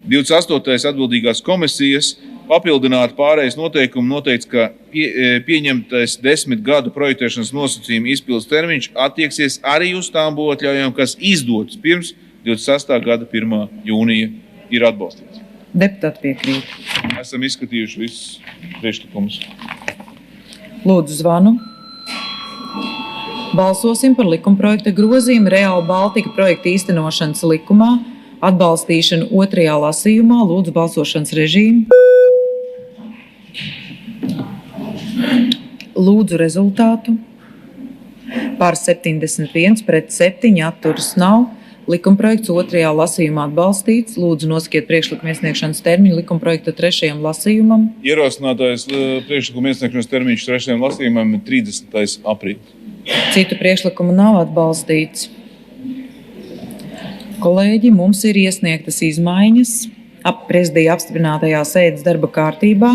28. atbildīgās komisijas papildināt pārējais noteikumu noteikts, ka pieņemtais 10 gadu projektēšanas nosacījumu izpildes termiņš attieksies arī uz tām būvatļaujām, kas izdotas pirms 26. gada 1. jūnija ir atbalstīts. Deputāti piekrīt. Esam izskatījuši visus priekšlikumus. Lūdzu zvanu. Balsosim par likumprojekta grozījumu Real Baltica projekta īstenošanas likumā, atbalstīšanu 2. lasījumā. Lūdzu balsošanas režīmu. Lūdzu rezultātu. Par 71, pret 7, atturas nav. Likumprojekts 2. lasījumā atbalstīts. Lūdzu nosakiet priekšlikuma iesniegšanas termiņu likumprojekta 3. lasījumam. Ierosinātais priekšlikuma iesniegšanas termiņš 3. lasījumam ir 30. aprīlis. Citu priekšlikumu nav atbalstīts. Kolēģi, mums ir iesniegtas izmaiņas prezidija apstiprinātajā sēdes darba kārtībā.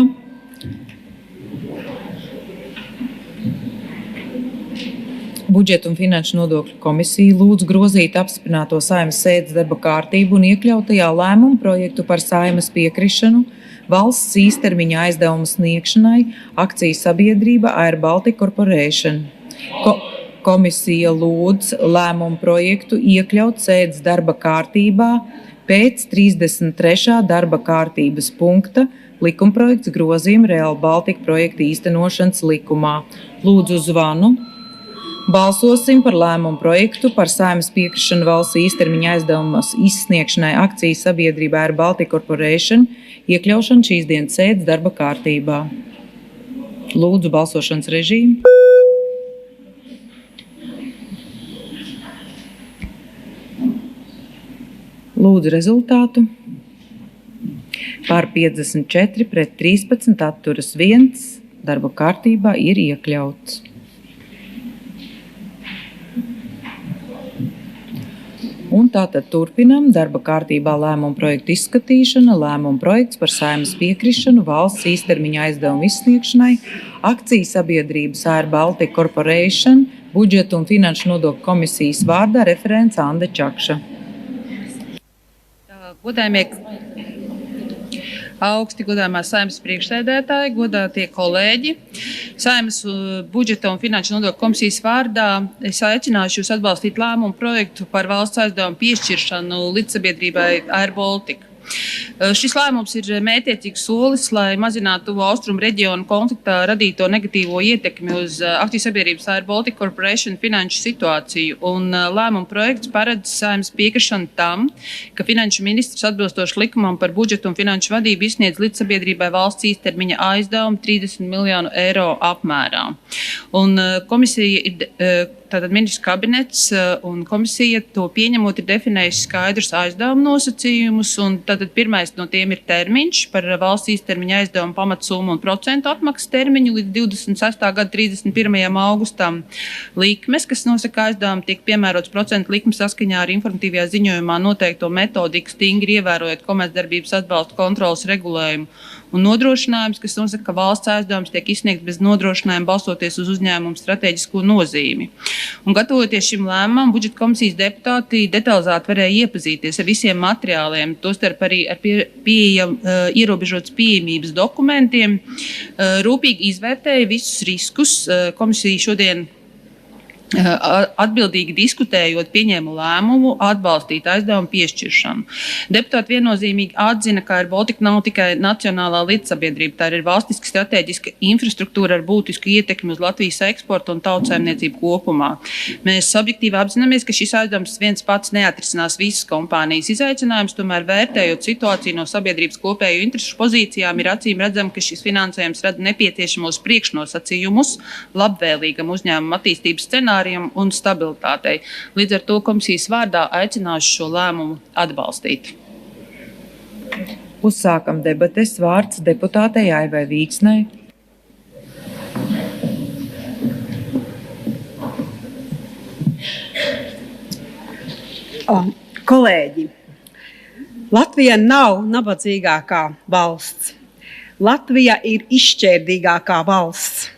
Budžeta un finanšu nodokļu komisija lūdz grozīt apstiprināto Saeimas sēdes darba kārtību un iekļautajā lēmumu projektu par Saeimas piekrišanu valsts īstermiņa aizdevumu sniegšanai akciju sabiedrība Air Baltica Corporation. Komisija lūdz lēmumu projektu iekļaut sēdes darba kārtībā pēc 33. darba kārtības punkta likumprojekts grozījuma Real Baltica projekta īstenošanas likumā. Lūdzu zvanu. Balsosim par lēmumu projektu par Saeimas piekrišanu valsts īstermiņa aizdevumu izsniegšanai akciju sabiedrībā Air Baltica Corporation iekļaušanu šīs dienas sēdes darba kārtībā. Lūdzu balsošanas režīmu. Lūdzu rezultātu. Par 54, pret 13, atturas 1. Darba kārtībā ir iekļauts. Un tātad turpinam darba kārtībā lēmumu projektu izskatīšana, lēmumu projekts par Saeimas piekrišanu valsts īstermiņa aizdevumu izsniegšanai akciju sabiedrības Air Baltica Corporation budžeta un finanšu nodokļu komisijas vārdā referents Anda Čakša. Godājumie augsti godājumā Saeimas priekšsēdētāji, godātie kolēģi. Saeimas budžeta un finanšu nodokļu komisijas vārdā es aicināšu jūs atbalstīt lēmumu projektu par valsts aizdevumu piešķiršanu līdzsabiedrībai Air Baltica. Šis lēmums ir mērķtiecīgs solis, lai mazinātu tuvo austrumu reģionu konfliktā radīto negatīvo ietekmi uz akciju sabiedrības Air Baltica Corporation finanšu situāciju. Un lēmuma projekts paredz Saeimas piekrišanu tam, ka finanšu ministrs atbilstoši likumam par budžetu un finanšu vadību izsniedz līdzsabiedrībai valsts īstermiņa aizdevumu 30 miljonu eiro apmērā. Un komisija ir Tātad ministrs kabinets un komisija to pieņemot ir definējusi skaidrus aizdevumu nosacījumus, un tātad pirmais no tiem ir termiņš par valsts īstermiņa aizdevumu pamatsummu un procentu atmaksas termiņu līdz 26. gada 31. augustam. Likmes, kas nosaka aizdevumu, tiek piemērots procentu likmes saskaņā ar informatīvajā ziņojumā noteikto metodiku, stingri ievērojot komercdarbības atbalsta kontrolas regulējumu. Un nodrošinājums, kas nosaka, ka valsts aizdevums tiek izsniegts bez nodrošinājuma balstoties uz uzņēmumu strateģisko nozīmi. Un gatavoties šim lēmumam, budžeta komisijas deputāti detalizēti varēja iepazīties ar visiem materiāliem, tostarp arī ar ierobežotas pieejamības dokumentiem, rūpīgi izvērtēja visus riskus. Komisija šodien atbildīgi diskutējot pieņēma lēmumu atbalstīt aizdevumu piešķiršanu. Deputāti viennozīmīgi atzina, ka Air Baltica nav tikai nacionālā līdzsabiedrība, tā ir valstiski strateģiska infrastruktūra ar būtisku ietekmi uz Latvijas eksportu un tautsaimniecību kopumā. Mēs objektīvi apzināmies, ka šis aizdevums viens pats neatrisinās visas kompānijas izaicinājumus, tomēr vērtējot situāciju no sabiedrības kopēju interešu pozīcijām, ir acīm redzam, ka šis finansējums rada nepieciešamos priekšnosacījumus labvēlīgam uzņēmuma attīstības scenārijam un stabilitātei. Līdz ar to komisijas vārdā aicināšu šo lēmumu atbalstīt. Uzsākam debates. Vārds deputātei Aivai Vīksnei. Kolēģi, Latvija nav nabadzīgākā valsts. Latvija ir izšķērdīgākā valsts.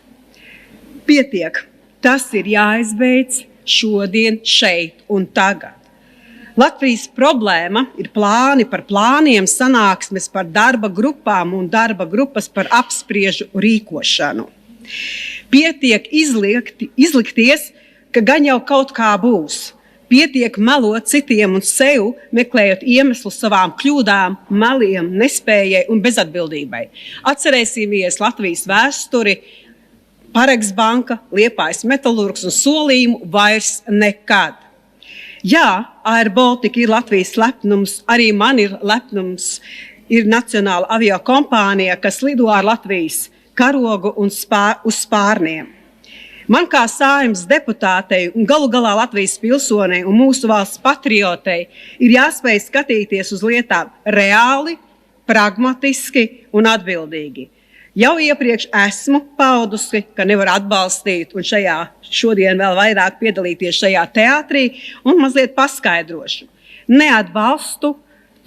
Pietiek. Tas ir jāizbeidz šodien, šeit un tagad. Latvijas problēma ir plāni par plāniem, sanāksmes par darba grupām un darba grupas par apspriežu rīkošanu. Pietiek izlikties, ka gan jau kaut kā būs. Pietiek melot citiem un sev, meklējot iemeslu savām kļūdām, meliem, nespējai un bezatbildībai. Atcerēsimies Latvijas vēsturi, Paregs banka, Liepājas metalurgs un solījumu vairs nekad. Jā, Air Baltica ir Latvijas lepnums, arī man ir lepnums. Ir nacionāla aviokompānija, kas lido ar Latvijas karogu un uz spārniem. Man kā Saeimas deputātei un galu galā Latvijas pilsonei un mūsu valsts patriotei ir jāspēj skatīties uz lietām reāli, pragmatiski un atbildīgi. Jau iepriekš esmu paudusi, ka nevar atbalstīt un šodien vēl vairāk piedalīties šajā teātrī un mazliet paskaidrošu. Neatbalstu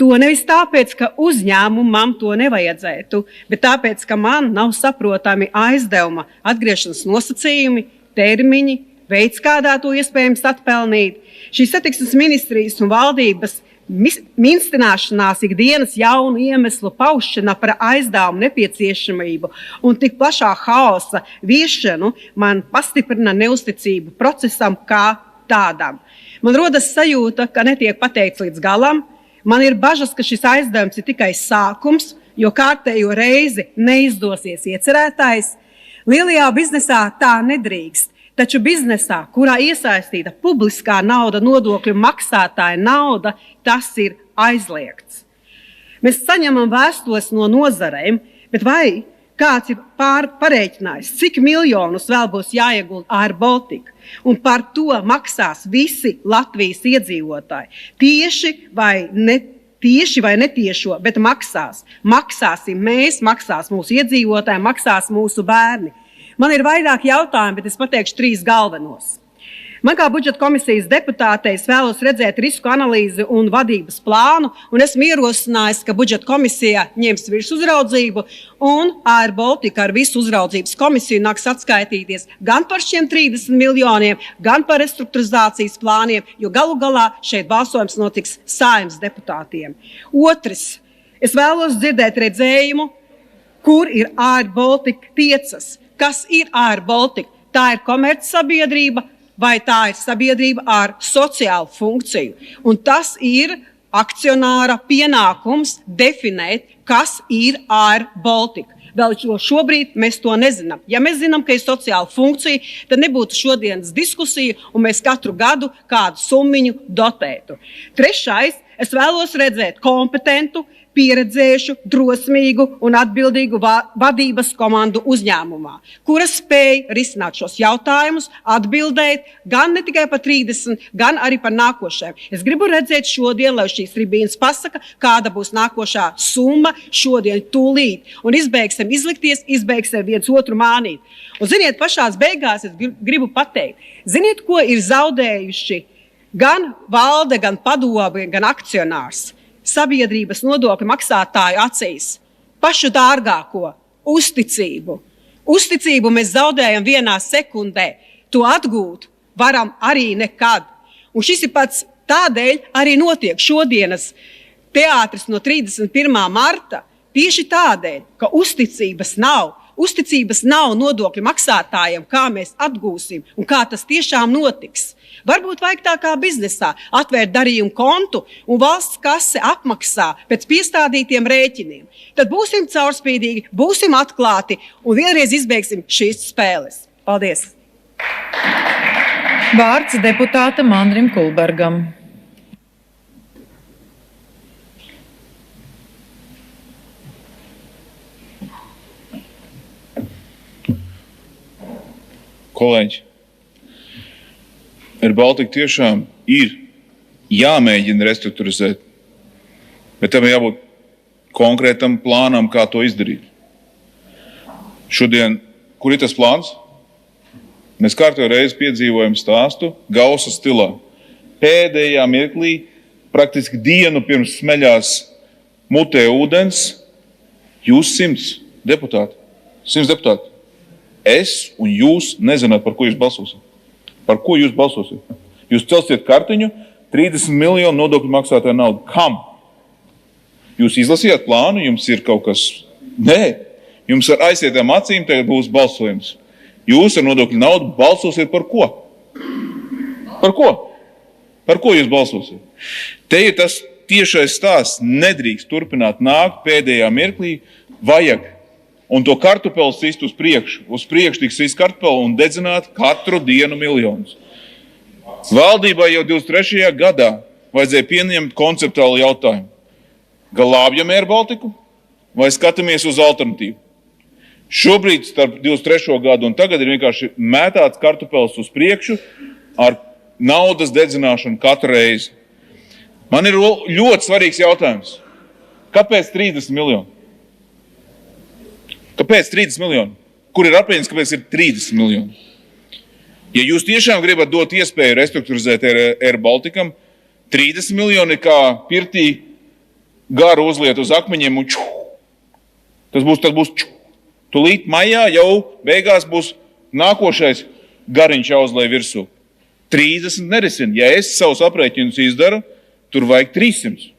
to nevis tāpēc, ka uzņēmumam to nevajadzētu, bet tāpēc, ka man nav saprotami aizdevuma atgriešanas nosacījumi, termiņi, veids, kādā to iespējams atpelnīt. Šīs satiksmes ministrijas un valdības minstināšanās ikdienas jaunu iemeslu paušana par aizdevumu nepieciešamību un tik plašā haosa viešanu man pastiprina neusticību procesam kā tādam. Man rodas sajūta, ka netiek pateikts līdz galam. Man ir bažas, ka šis aizdevums ir tikai sākums, jo kārtējo reizi neizdosies iecerētais. Lielajā biznesā tā nedrīkst. Taču biznesā, kurā iesaistīta publiskā nauda, nodokļu maksātāja nauda, tas ir aizliegts. Mēs saņemam vēstules no nozarēm, bet vai kāds ir pareiķinājis, cik miljonus vēl būs jāiegulda Air Baltica? Un par to maksās visi Latvijas iedzīvotāji. Tieši vai netiešo, bet maksās. Maksāsim mēs, maksās mūsu iedzīvotāji, maksās mūsu bērni. Man ir vairāk jautājumu, bet es pateikšu 3 galvenos. Man kā budžeta komisijas deputātei vēlos redzēt risku analīzi un vadības plānu, un esmu ierosinājis, ka budžeta komisija ņems virsuzraudzību un Air Baltica ar visu uzraudzības komisiju nāks atskaitīties gan par šiem 30 miljoniem, gan par restruktūrizācijas plāniem, jo galu galā šeit balsojums notiks Saeimas deputātiem. Otrs, es vēlos dzirdēt redzējumu, kur ir Air Baltica tiecas. Kas ir Air Baltica? Tā ir komercsabiedrība vai tā ir sabiedrība ar sociālu funkciju? Un tas ir akcionāra pienākums definēt, kas ir Air Baltica. Vēl šobrīd mēs to nezinām. Ja mēs zinām, ka ir sociāla funkcija, tad nebūtu šodienas diskusija un mēs katru gadu kādu summiņu dotētu. Trešais, es vēlos redzēt kompetentu, pieredzējušu, drosmīgu un atbildīgu vadības komandu uzņēmumā, kura spēj risināt šos jautājumus, atbildēt gan ne tikai par 30, gan arī par nākošajiem. Es gribu redzēt šodien, lai šīs tribīnas pasaka, kāda būs nākošā summa šodien tūlīt. Un izbeigsim izlikties, izbeigsim viens otru mānīt. Un ziniet, pašās beigās es gribu pateikt, ziniet, ko ir zaudējuši gan valde, gan padome, gan akcionārs? Sabiedrības nodokļu maksātāju acīs pašu dārgāko – uzticību. Uzticību mēs zaudējam vienā sekundē. To atgūt varam arī nekad. Un šis ir pats tādēļ arī notiek šodienas teātris no 31. marta. Tieši tādēļ, ka uzticības nav. Uzticības nav nodokļu maksātājiem, kā mēs atgūsim un kā tas tiešām notiks. Varbūt vajag tā kā biznesā atvērt darījumu kontu un valsts kase apmaksā pēc piestādītiem rēķiniem. Tad būsim caurspīdīgi, būsim atklāti un vienreiz izbeigsim šīs spēles. Paldies! Vārds deputātam Andrim Kulbergam. Kolēģi, Air Baltica tiešām ir jāmēģina restruktūrizēt, bet tam jābūt konkrētam plānam, kā to izdarīt. Šodien, kur ir tas plāns? Mēs kārtējo reizi piedzīvojam stāstu Gausa stilā. Pēdējā mirklī, praktiski dienu pirms smeļās mutē ūdens, jūs 100 deputāti. Es un jūs nezināt, par ko jūs balsosiet. Par ko jūs balsosiet? Jūs celsiet kartiņu, 30 miljonu nodokļu maksātāju naudu. Kam? Jūs izlasījāt plānu, jums ir kaut kas? Nē. Jums ar aizsietām acīm tagad būs balsojums. Jūs ar nodokļu naudu balsosiet par ko? Par ko? Par ko jūs balsosiet? Te ir tas tiešais stāsts. Nedrīkst turpināt nākt pēdējā mirklī. Vajag. Un to kartupeli sist uz priekšu. Uz priekšu tiks sist kartupeli un dedzināt katru dienu miljonus. Valdībai jau 23. gadā vajadzēja pieņemt konceptuālu jautājumu. Glābjam Air Baltiku vai skatāmies uz alternatīvu? Šobrīd starp 23. gadu un tagad ir vienkārši mētāts kartupelis uz priekšu ar naudas dedzināšanu katru reizi. Man ir ļoti svarīgs jautājums. Kāpēc 30 miljoni? Kāpēc 30 miljoni? Kur ir aprēķins, kāpēc ir 30 miljoni? Ja jūs tiešām gribat dot iespēju restruktūrizēt Air Baltikam, 30 miljoni kā pirtī garu uzliet uz akmeņiem un čuh. Tas būs čuh. Tulīt maijā jau beigās būs nākošais gariņš jāuzlej virsū. 30 nerisina. Ja es savus aprēķinus izdaru, tur vajag 300.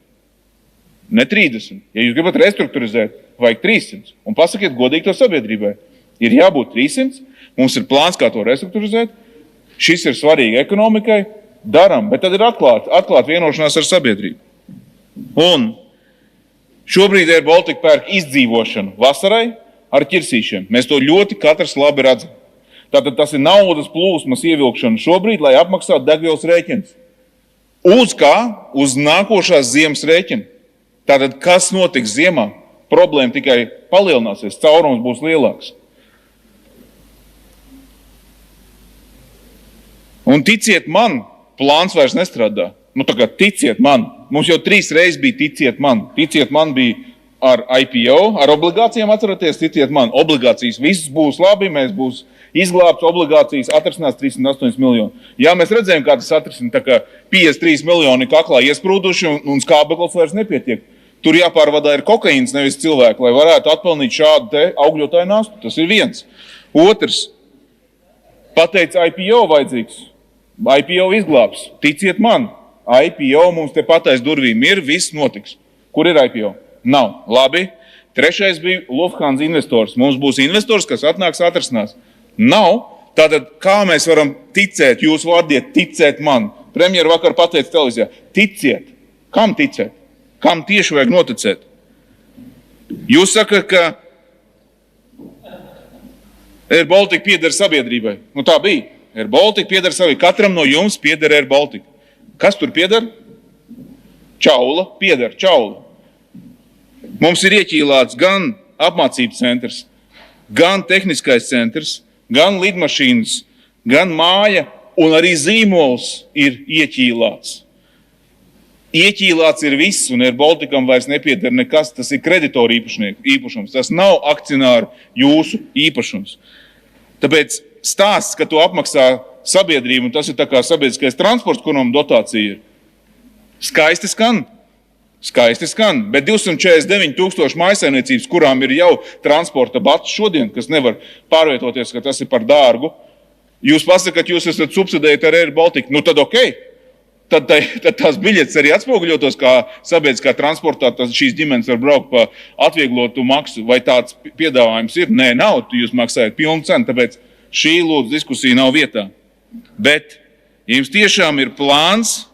Ne 30. Ja jūs gribat restruktūrizēt, vajag 300. Un pasakiet godīgi to sabiedrībai. Ir jābūt 300. Mums ir plāns, kā to restruktūrizēt. Šis ir svarīgi ekonomikai. Daram, bet tad ir atklāt vienošanās ar sabiedrību. Un šobrīd Air Baltica pērk izdzīvošanu vasarai ar ķirsīšiem. Mēs to ļoti katrs labi redzam. Tātad tas ir naudas plūsmas ievilkšana šobrīd, lai apmaksātu degvielas rēķinus. Uz kā? Uz nākošās ziemas rēķina. Tātad kas notiks ziemā? Problēma tikai palielināsies, caurums būs lielāks. Un ticiet man, plāns vairs nestrādā. Ticiet man. Mums jau 3 reizes bija ticiet man. Ticiet man bija ar IPO, ar obligācijām atceraties, ticiet man. Obligācijas viss būs labi, mēs būs izglābts obligācijas, atrasinās 308 miljoni. Jā, mēs redzējām, kā tas atrasina, tā kā 53 miljoni kaklā iesprūduši un skābeklis vairs nepietiek. Tur jāpārvadā ir kokaīns, nevis cilvēki, lai varētu atpelnīt šādu te augļotāju nastu. Tas ir viens. Otrs, pateica IPO vajadzīgs. IPO izglābs. Ticiet man, IPO mums te patais durvīm ir, viss notiks. Kur ir IPO? Nav. Labi. Trešais bija Lufthansa investors. Mums būs investors, kas atnāks atrasinās. Nav. Tātad, kā mēs varam ticēt, jūs vārdiet ticēt man? Premjeru vakar pateica televīzijā. Ticiet. Kam ticēt? Kam tieši vajag noticēt? Jūs sakat, ka Air Baltica pieder sabiedrībai. Tā bija. Air Baltica pieder sabiedrībai. Katram no jums pieder Air Baltica. Kas tur pieder? Čaula. Pieder Čaula. Mums ir ieķīlāts gan apmācības centrs, gan tehniskais centrs, gan lidmašīnas, gan māja, un arī zīmols ir ieķīlāts. Ieķīlāts ir viss, un Air Balticam vairs nepieder nekas. Tas ir kreditoru īpašums. Tas nav akcionāru jūsu īpašums. Tāpēc stāsts, ka to apmaksā sabiedrība, un tas ir tā kā sabiedriskais transports, kuram dotācija ir. Skaisti skan. Skaisti skan. Bet 249,000 mājsaimniecības, kurām ir jau transporta bats šodien, kas nevar pārvietoties, ka tas ir par dārgu. Jūs pasakat, jūs esat subsidējot ar Air Baltica. Tad okei. Tad tās biļetes arī atspoguļotos kā sabiedriskā transportā, šīs ģimenes var braukt pa atvieglotu maksu, vai tāds piedāvājums ir? Nē, nav, jūs maksājat pilnu cenu, tāpēc šī lūdzu diskusija nav vietā. Bet, ja jums tiešām ir plāns,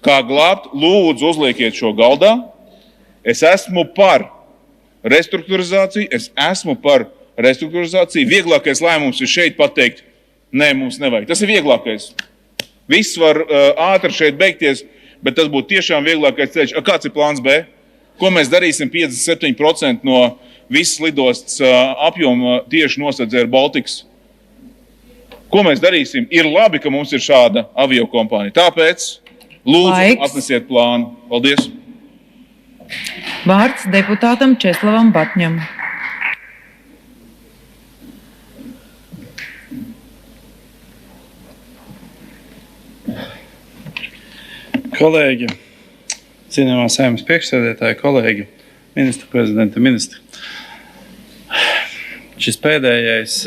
kā glābt, lūdzu uzliekiet šo galdā. Es esmu par restruktūrizāciju, Vieglākais lēmums ir šeit pateikt, nē, mums nevajag. Tas ir vieglākais. Viss var ātri šeit beigties, bet tas būtu tiešām vieglākais ceļš. Kāds ir plāns B? Ko mēs darīsim? 57% no visas lidostas apjoma tieši nosedz Air Baltics. Ko mēs darīsim? Ir labi, ka mums ir šāda aviokompānija. Tāpēc lūdzu atnesiet plānu. Paldies! Vārds deputātam Česlavam Batņam. Kolēģi, cienījamā Saeimas priekšsēdētāji, kolēģi, ministra prezidenta ministri. Šis pēdējais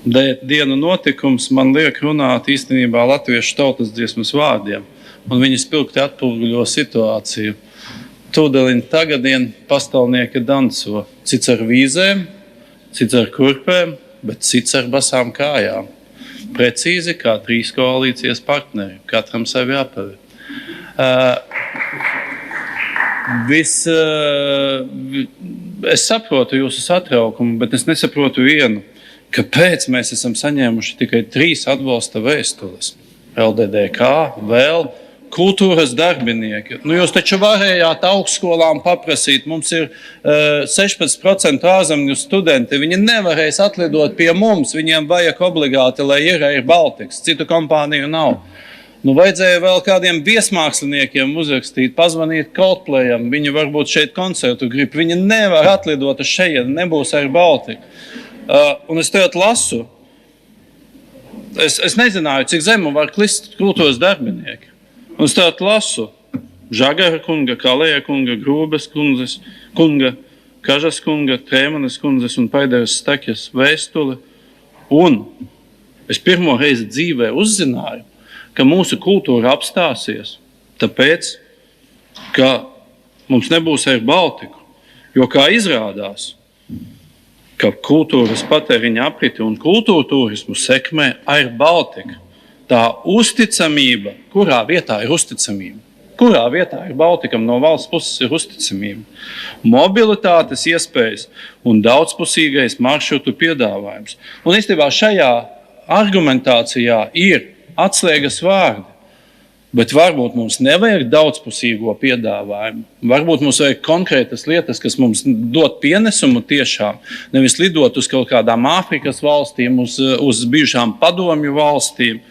dienu notikums man liek runāt īstenībā latviešu tautas dziesmas vārdiem, un viņi spilgti atpūguļo situāciju. Tūdaļiņ tagadien pastāvnieki danco, cits ar vīzēm, cits ar kurpēm, bet cits ar basām kājām. Precīzi kā 3 koalīcijas partneri, katram sevi apavi. Es saprotu jūsu satraukumu, bet es nesaprotu vienu. Kāpēc mēs esam saņēmuši tikai 3 atbalsta vēstules? LDDK, vēl kultūras darbinieki. Jūs taču varējāt augstskolām paprasīt. Mums ir 16% ārzemju studenti. Viņi nevarēs atlidot pie mums. Viņiem vajag obligāti, lai ir Air Baltics. Citu kompāniju nav. Vajadzēja vēl kādiem viesmāksliniekiem uzrakstīt, pazvanīt Coldplayam. Viņi varbūt šeit koncertu grib. Viņi nevar atlidot uz šejienu. Nebūs Air Baltica. Un es tagad lasu. Es nezināju, cik zemu var klist kultūras darbinieki. Un es tagad lasu Žagara kunga, Kalēja kunga, Grūbes kunga, Kažas kunga, Trēmanes kundzes un Paideras Stakjas vēstuli. Un es pirmo reizi dzīvē uzzināju, ka mūsu kultūra apstāsies tāpēc, ka mums nebūs Air Baltica. Jo kā izrādās, ka kultūras patēriņa apriti un kultūra turismu sekmē Air Baltica. Tā uzticamība, kurā vietā ir uzticamība? Kurā vietā ir Baltikam no valsts puses ir uzticamība? Mobilitātes iespējas un daudzpusīgais maršrutu piedāvājums. Un īstenībā šajā argumentācijā ir atslēgas vārdi. Bet varbūt mums nevajag daudzpusīgo piedāvājumu. Varbūt mums vajag konkrētas lietas, kas mums dod pienesumu tiešām. Nevis lidot uz kaut kādām Āfrikas valstīm, uz bijušām padomju valstīm.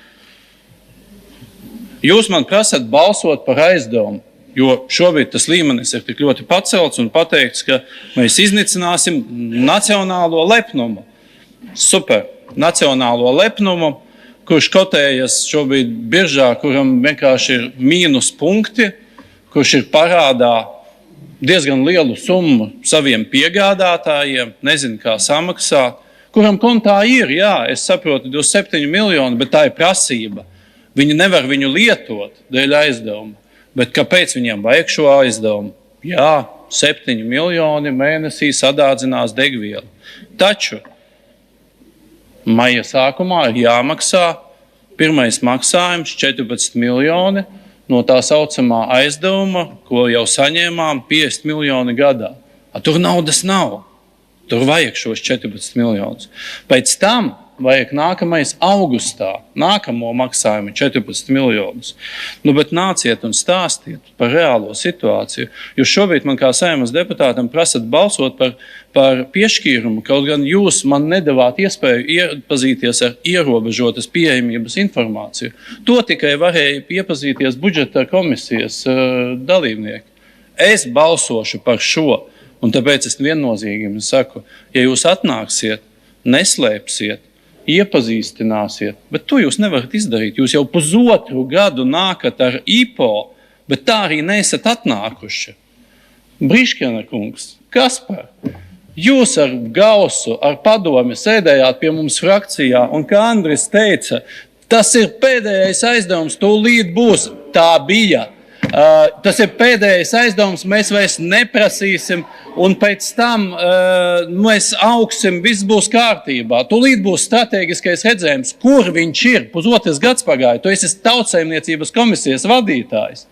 Jūs man prasat balsot par aizdevumu, jo šobrīd tas līmenis ir tik ļoti pacelts un pateikts, ka mēs iznīcināsim nacionālo lepnumu. Super, nacionālo lepnumu, kurš kotējas šobrīd biržā, kuram vienkārši ir mīnus punkti, kurš ir parādā diezgan lielu summu saviem piegādātājiem, nezinu, kā samaksāt, kuram kontā ir, jā, es saprotu, 27 miljoni, bet tā ir prasība. Viņi nevar viņu lietot dēļ aizdevuma. Bet kāpēc viņiem vajag šo aizdevumu? Jā, 7 miljoni mēnesī sadādzinās degvielu. Taču maija sākumā ir jāmaksā pirmais maksājums 14 miljoni no tā saucamā aizdevuma, ko jau saņēmām 50 miljoni gadā. Tur naudas nav. Tur vajag šos 14 miljonus. Pēc tam vajag nākamais augustā, nākamo maksājumu 14 miljonus. Bet nāciet un stāstiet par reālo situāciju. Jūs šobrīd man kā Saeimas deputātam prasat balsot par piešķīrumu, kaut gan jūs man nedavāt iespēju iepazīties ar ierobežotas pieejamības informāciju. To tikai varēja iepazīties budžeta komisijas dalībnieki. Es balsošu par šo, un tāpēc es viennozīmīgi saku, ja jūs atnāksiet, neslēpsiet, iepazīstināsiet, bet to jūs nevarat izdarīt. Jūs jau pusotru gadu nākat ar IPO, bet tā arī neesat atnākuši. Briškena kungs, Kaspar, jūs ar Gausu, ar padomi sēdējāt pie mums frakcijā, un kā Andris teica, tas ir pēdējais aizdevums, tūlīt būs, tā bija. Tas ir pēdējais aizdevums, mēs vairs neprasīsim, un pēc tam mēs augsim, viss būs kārtībā. Tūlīt būs strateģiskais redzējums, kur viņš ir. Pusotras gads pagāja, tu esi Tautsaimniecības komisijas vadītājs.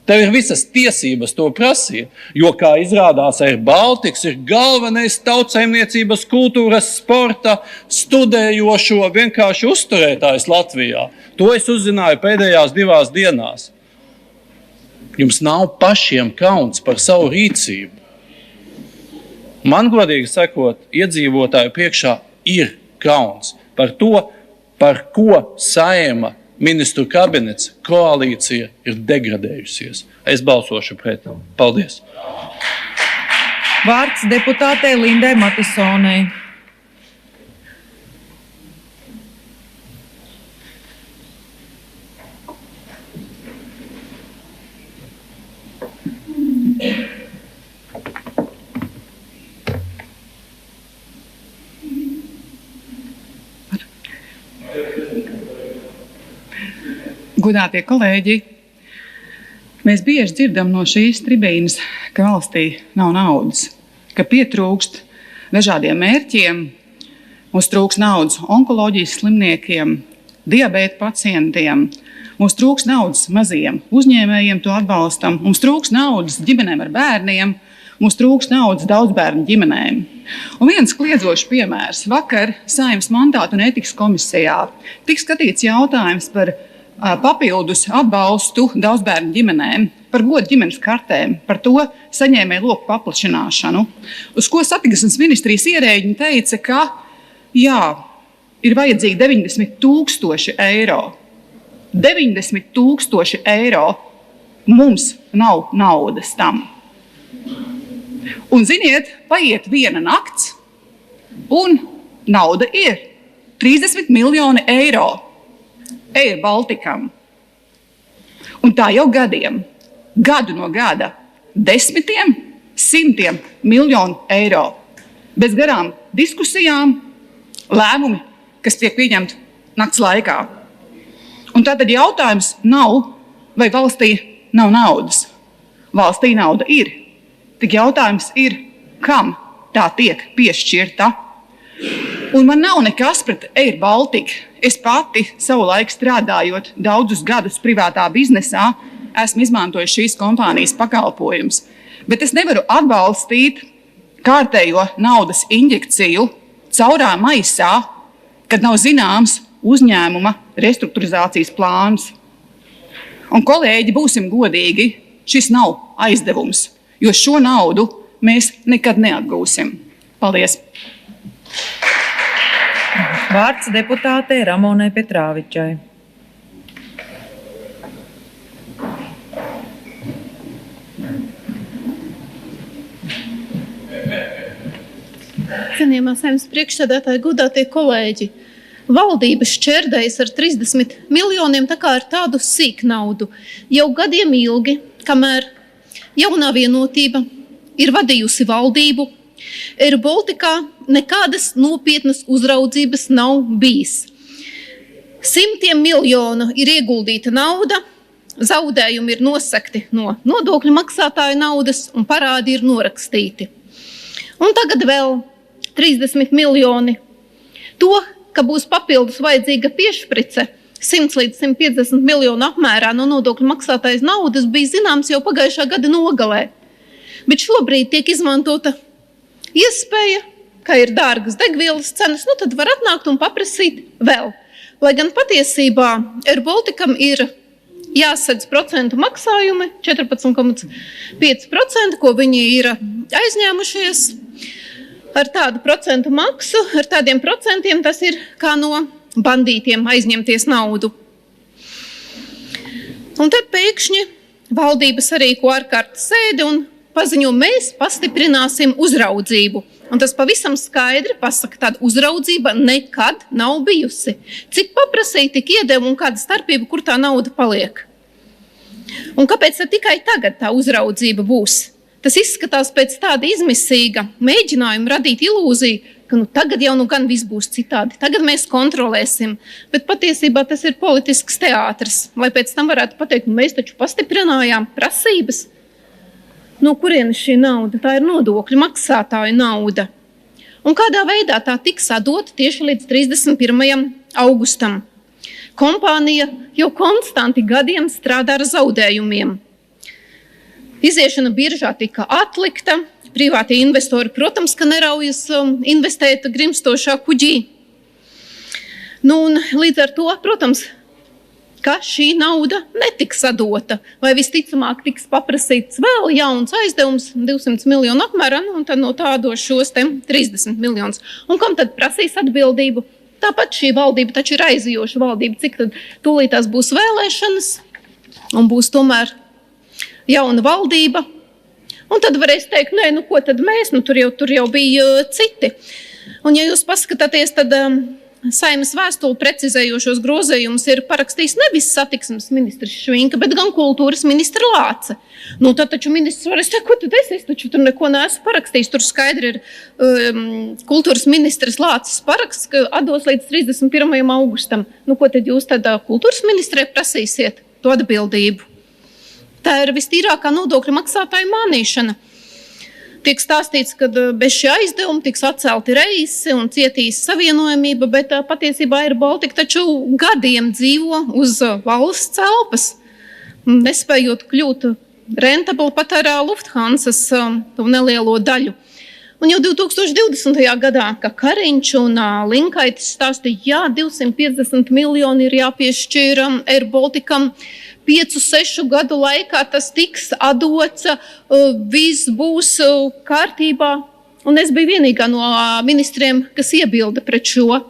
Tev ir visas tiesības to prasīt, jo, kā izrādās, Air Baltics ir galvenais tautsaimniecības kultūras sporta studējošo vienkārši uzturētājs Latvijā. To es uzzināju pēdējās 2 dienās. Jums nav pašiem kauns par savu rīcību. Man, godīgi sakot, iedzīvotāju priekšā ir kauns par to, par ko Saeima, ministru kabinets, koalīcija ir degradējusies. Es balsošu pret. Paldies. Vārds deputātei Lindai Matisonei. Godātie kolēģi, mēs bieži dzirdam no šīs tribīnes, ka valstī nav naudas, ka pietrūkst dažādiem mērķiem. Mums trūks naudas onkoloģijas slimniekiem, diabēta pacientiem, mums trūks naudas mazajiem uzņēmējiem to atbalstam, mums trūks naudas ģimenēm ar bērniem, mums trūks naudas daudzbērnu ģimenēm. Un viens kliedzošs piemērs. Vakar Saeimas mantātu un etikas komisijā tika skatīts jautājums par papildus atbalstu daudzbērnu ģimenēm, par godu ģimenes kartēm, par to saņēmēju loku paplašināšanu. Uz ko satiksmes ministrijas ierēģi teica, ka jā, ir vajadzīgi 90,000 eiro. 90,000 eiro. Mums nav naudas tam. Un, ziniet, paiet viena nakts, un nauda ir 30 miljoni eiro. Air Baltikam. Un tā jau gadiem, gadu no gada, desmitiem, simtiem miljonu eiro. Bez garām diskusijām, lēmumi, kas tiek pieņemti nakts laikā. Un tātad jautājums nav, vai valstī nav naudas. Valstī nauda ir. Tik jautājums ir, kam tā tiek piešķirta. Un man nav nekas pret Air Baltica. Es pati savulaik strādājot daudzus gadus privātā biznesā, esmu izmantojis šīs kompānijas pakalpojumus. Bet es nevaru atbalstīt kārtējo naudas injekciju caurā maisā, kad nav zināms uzņēmuma restruktūrizācijas plāns. Un, kolēģi, būsim godīgi, šis nav aizdevums, jo šo naudu mēs nekad neatgūsim. Paldies! Vārds deputātei Ramonai Petrāvičai. Cienījamā Saeimas priekšsēdētāja, godātie kolēģi, valdība šķērdējas ar 30 miljoniem tā kā ar tādu sīku naudu jau gadiem ilgi, kamēr jaunā vienotība ir vadījusi valdību. Air Baltikā nekādas nopietnas uzraudzības nav bijis. Simtiem miljonu ir ieguldīta nauda, zaudējumi ir nosakti no nodokļu maksātāju naudas un parādi ir norakstīti. Un tagad vēl 30 miljoni. To, ka būs papildus vajadzīga piešprice 100 līdz 150 miljonu apmērā no nodokļu maksātājas naudas, bija zināms jau pagājušā gada nogalē. Bet šobrīd tiek izmantota iespēja, ka ir dārgas degvielas cenas, tad var atnākt un paprasīt vēl. Lai gan patiesībā Air Baltikam ir jāsadz procentu maksājumi, 14,5%, ko viņi ir aizņēmušies. Ar tādu procentu maksu, ar tādiem procentiem, tas ir kā no bandītiem aizņemties naudu. Un tad pēkšņi valdība sarīko ārkārtas sēdi un paziņo, mēs pastiprināsim uzraudzību. Un tas pavisam skaidri pasaka, tāda uzraudzība nekad nav bijusi. Cik paprasīja, tik iedeva un kāda starpība, kur tā nauda paliek. Un kāpēc tikai tagad tā uzraudzība būs? Tas izskatās pēc tāda izmisīga mēģinājuma radīt ilūziju, ka tagad jau gan viss būs citādi. Tagad mēs kontrolēsim. Bet patiesībā tas ir politisks teātris. Lai pēc tam varētu pateikt, mēs taču pastiprinājām prasības. No kurienes šī nauda? Tā ir nodokļu maksātāju nauda. Un kādā veidā tā tiks atdota tieši līdz 31. augustam? Kompānija jau konstanti gadiem strādā ar zaudējumiem. Iziešana biržā tika atlikta. Privātie investori, protams, ka neraujas investēt grimstošā kuģī. Un līdz ar to, protams, ka šī nauda netiks atdota, vai visticamāk tiks paprasīts vēl jauns aizdevums 200 miljonu apmērā, un tad no tā dos šos 30 miljonus. Un kam tad prasīs atbildību? Tāpat šī valdība taču ir aizijoša valdība, cik tad tūlītās būs vēlēšanas, un būs tomēr jauna valdība. Un tad varēs teikt, nē, ko tad mēs, tur jau bija citi. Un ja jūs paskatāties, tad Saeimas vēstuli precizējošos grozījumus ir parakstījis nevis satiksmes ministrs Švinka, bet gan kultūras ministra Lāce. Nu, tad taču ministrs varēs teikt, ko tad es taču tur neko neesmu parakstījis. Tur skaidri ir kultūras ministrs Lāces paraksts, ka atdos līdz 31. augustam. Nu, ko tad jūs tad kultūras ministrē prasīsiet to atbildību? Tā ir vistīrākā nodokļu maksātāju mānīšana. Tiek stāstīts, ka bez šī aizdevuma tiks atcelti reisi un cietīs savienojamība, bet patiesībā Air Baltica taču gadiem dzīvo uz valsts elpas, nespējot kļūt rentabli pat ar Lufthansas nelielo daļu. Un jau 2020. gadā, kā Kariņš un Linkaitis stāstīja, jā, 250 miljoni ir jāpiešķir Air Balticam. 5-6 gadu laikā tas tiks atdots, viss būs kārtībā. Un es biju vienīgā no ministriem, kas iebilda pret šo.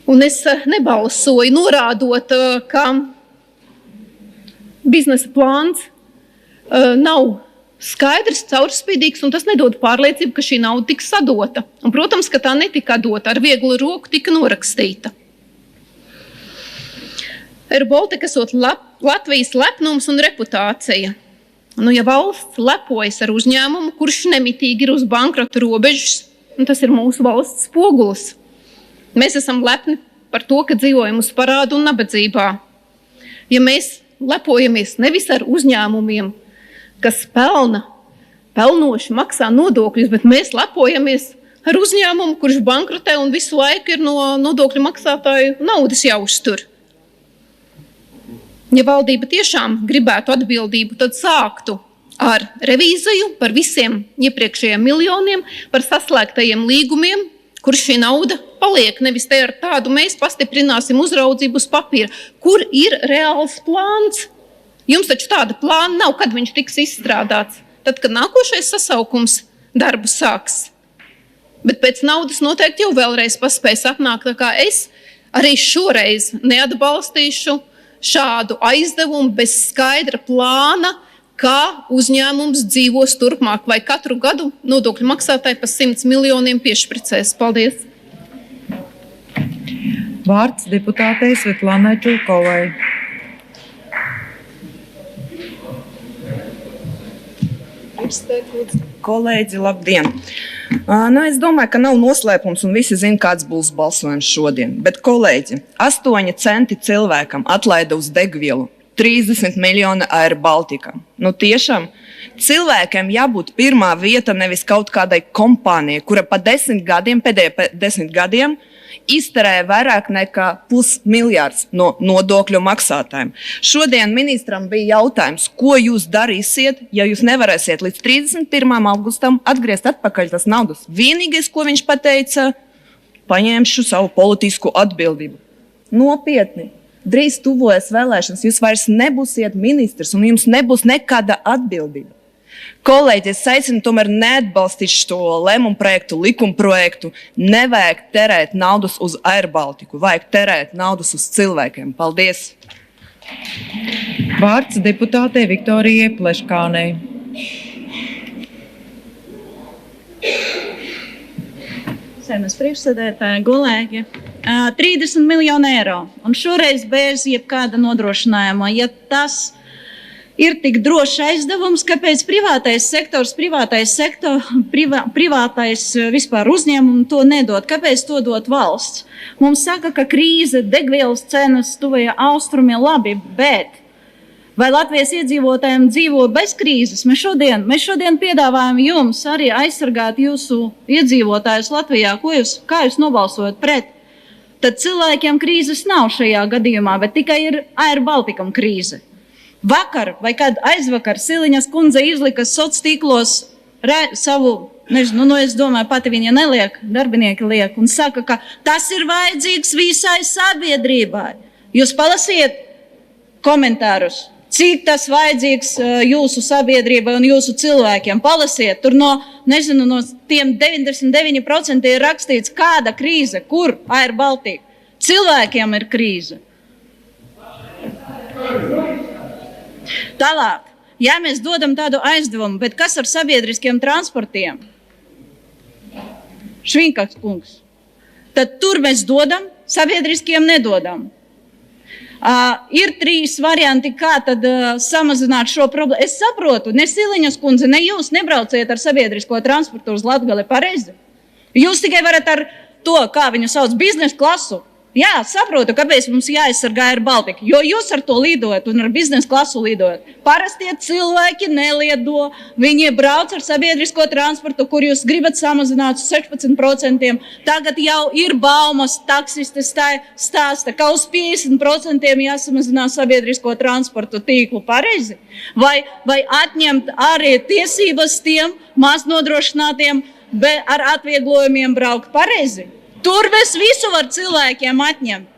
Un es nebalsoju, norādot, ka biznesa plāns nav skaidrs, caurspīdīgs, un tas nedod pārliecību, ka šī nauda tiks atdota. Un, protams, ka tā netika atdota, ar vieglu roku tika norakstīta. Air Baltica esot Latvijas lepnums un reputācija. Nu, ja valsts lepojas ar uzņēmumu, kurš nemitīgi ir uz bankrota robežas, tas ir mūsu valsts spogulis. Mēs esam lepni par to, ka dzīvojam uz parādu un nabadzībā. Ja mēs lepojamies nevis ar uzņēmumiem, kas pelnoši maksā nodokļus, bet mēs lepojamies ar uzņēmumu, kurš bankrotē un visu laiku ir no nodokļu maksātāju naudas jāuztur. Ja valdība tiešām gribētu atbildību, tad sāktu ar revīziju par visiem iepriekšējiem miljoniem, par saslēgtajiem līgumiem, kur šī nauda paliek. Nevis te ar tādu mēs pastiprināsim uzraudzību uz papīra. Kur ir reāls plāns? Jums taču tāda plāna nav, kad viņš tiks izstrādāts. Tad, kad nākošais sasaukums darbu sāks. Bet pēc naudas noteikti jau vēlreiz paspēs atnākt. Tā kā es arī šoreiz neatbalstīšu šādu aizdevumu bez skaidra plāna, kā uzņēmums dzīvos turpmāk, vai katru gadu nodokļu maksātāji pa 100 miljoniem piešpricēs. Paldies! Vārds deputātei Svetlanai Čulkovai. Kolēģi, labdien! Es domāju, ka nav noslēpums un visi zina, kāds būs balsojums šodien. Bet, kolēģi, 8 centi cilvēkam atlaida uz degvielu, 30 miljoni Air Baltica. Nu tiešām, cilvēkiem jābūt pirmā vieta, nevis kaut kādai kompānijai, kura pēdējie 10 gadiem izterēja vairāk nekā 500 miljārds no nodokļu maksātājiem. Šodien ministram bija jautājums, ko jūs darīsiet, ja jūs nevarēsiet līdz 31. augustam atgriezt atpakaļ tas naudas. Vienīgais, ko viņš pateica, paņemšu savu politisku atbildību. Nopietni, drīz tuvojas vēlēšanas, jūs vairs nebūsiet ministrs un jums nebūs nekāda atbildība. Kolēģi, es aicinu tomēr neatbalstīt šo lēmumu projektu, likuma projektu. Nevajag terēt naudas uz Air Baltiku, vajag terēt naudas uz cilvēkiem. Paldies! Vārds deputātei Viktorijai Pleškānei. Saeimas priekšsēdētāji, kolēģi, 30 miljoni eiro. Un šoreiz bez jebkāda nodrošinājuma. Ja tas ir tik drošs aizdevums, kāpēc privātais vispār uzņēmumi to nedod? Kāpēc to dod valsts? Mums saka, ka krīze, degvielas cenas tuvajā austrumie labi, bet vai Latvijas iedzīvotājiem dzīvo bez krīzes? Mēs šodien piedāvājam jums arī aizsargāt jūsu iedzīvotājus Latvijā. Kā jūs nobalsojat pret? Tad cilvēkiem krīzes nav šajā gadījumā, bet tikai ir Air Balticam krīze. Vakar vai kad aizvakar Siliņas kundze izlika sociālos tīklos savu, es domāju, pati viņa neliek, darbinieki liek, un saka, ka tas ir vajadzīgs visai sabiedrībai. Jūs palasiet komentārus, cik tas vajadzīgs jūsu sabiedrībai un jūsu cilvēkiem. Palasiet, tur no tiem 99% ir rakstīts, kāda krīze, kur Air Baltica. Cilvēkiem ir krīze. Tālāk, ja mēs dodam tādu aizdevumu, bet kas ar sabiedriskiem transportiem? Švinkas kungs, tad tur mēs dodam, sabiedriskiem nedodam. Ir 3 varianti, kā tad samazināt šo problēmu. Es saprotu, ne Siliņas kundze, ne jūs nebrauciet ar sabiedrisko transportu uz Latgali pareizi. Jūs tikai varat ar to, kā viņu sauc, biznesa klasu. Jā, saprotu, kāpēc mums jāaizsargā Air Baltica, jo jūs ar to lidojat un ar biznesa klasu lidojat. Parastie cilvēki nelido, viņi brauc ar sabiedrisko transportu, kur jūs gribat samazināt 16%. Tagad jau ir baumas, taksisti stāsta, ka uz 50% jāsamazinās sabiedrisko transportu tīklu pareizi. Vai atņemt arī tiesības tiem maznodrošinātiem ar atvieglojumiem braukt pareizi? Tur mēs visu var cilvēkiem atņemt,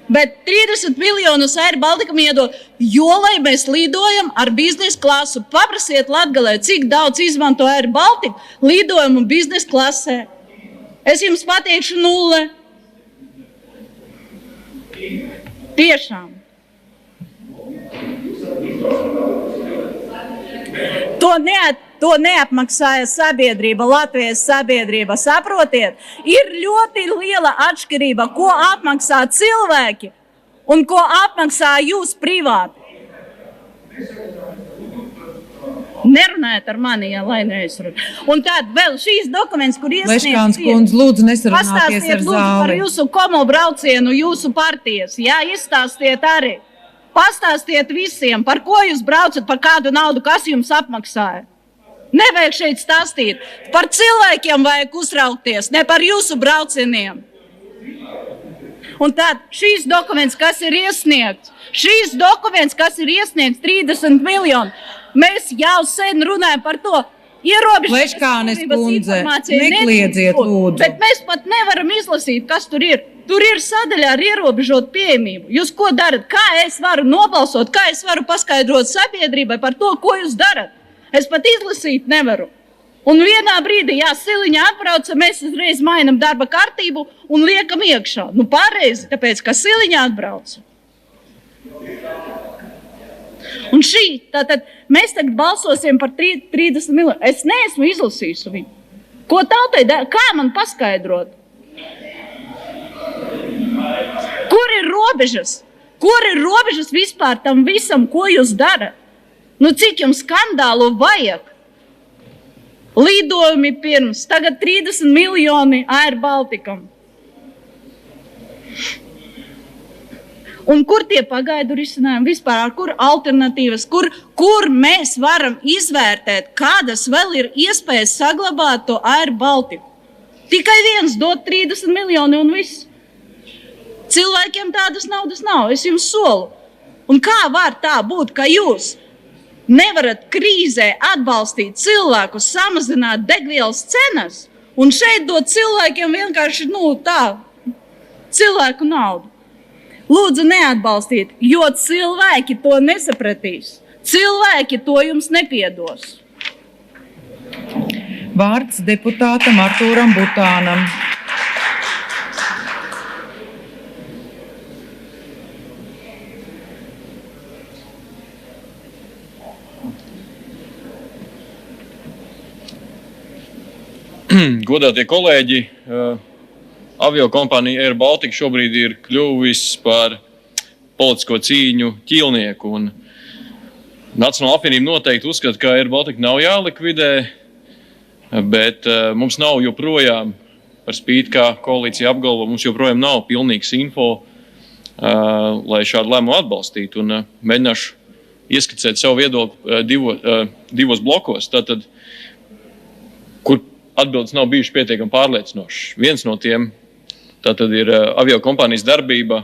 bet 30 miljonus Air Balticam iedod, jo, lai mēs lidojam ar biznesa klasu. Paprasiet Latgalē, cik daudz izmanto Air Baltica lidojumu biznesa klasē. Es jums pateikšu 0. Tiešām. To neapmaksāja sabiedrība, Latvijas sabiedrība. Saprotiet, ir ļoti liela atšķirība, ko apmaksā cilvēki un ko apmaksā jūs privāti. Nerunājiet ar mani, ja lai neizrunā. Un tad vēl šīs dokuments, kur iesniegts. Leškāns kundze, lūdzu nesarunāties ar lūdzu par zāli. jūsu komu braucienu, jūsu partijas. Jā, izstāstiet arī. Pastāstiet visiem, par ko jūs braucat, par kādu naudu, kas jums apmaksāja. Nevajag šeit stāstīt. Par cilvēkiem vajag uztraukties, ne par jūsu braucieniem. Un tad šīs dokuments, kas ir iesniegts, 30 miljoni, mēs jau sen runājam par to. Leškānes kundze, nekliedzieet lūdzu. Bet mēs pat nevaram izlasīt, kas tur ir. Tur ir sadaļā ar ierobežotu pieejamību. Jūs ko darat? Kā es varu nobalsot? Kā es varu paskaidrot sabiedrībai par to, ko jūs darat? Es pat izlasīt nevaru. Un vienā brīdī, jā, Siliņa atbrauca, mēs uzreiz mainam darba kārtību un liekam iekšā. Nu, pareizi, tāpēc, ka Siliņa atbrauca. Un tātad mēs tagad balsosim par 30 miljonu. Es neesmu izlasījusi viņu. Ko tautai dara? Kā man paskaidrot? Kur ir robežas? Kur ir robežas vispār tam visam, ko jūs darat? Nu, cik jums skandālu vajag? Lidojumi pirms, tagad 30 miljoni Air Balticam. Un kur tie pagaidu risinājumi vispār? Kur alternatīvas? Kur mēs varam izvērtēt, kādas vēl ir iespējas saglabāt to Air Baltiku? Tikai viens dot 30 miljoni un viss. Cilvēkiem tādas naudas nav, es jums solu. Un kā var tā būt, ka jūs nevarat krīzē atbalstīt cilvēkus, samazināt degvielas cenas un šeit dot cilvēkiem vienkārši, cilvēku naudu? Lūdzu, neatbalstīt, jo cilvēki to nesapratīs. Cilvēki to jums nepiedos. Vārds deputātam Artūram Butānam. Godātie kolēģi, aviokompānija Air Baltica šobrīd ir kļuvis par politisko cīņu ķīlnieku. Un Nacionāla apvienība noteikti uzskata, ka Air Baltica nav jālikvidē, bet mums nav joprojām, par spīti kā koalīcija apgalvo, mums joprojām nav pilnīgs info, lai šādu lēmumu atbalstītu. Un mēģināšu ieskicēt savu viedokli divos blokos. Tātad, kur atbildes nav bijušas pietiekami pārliecinošas. Viens no tiem tātad ir aviokompānijas darbība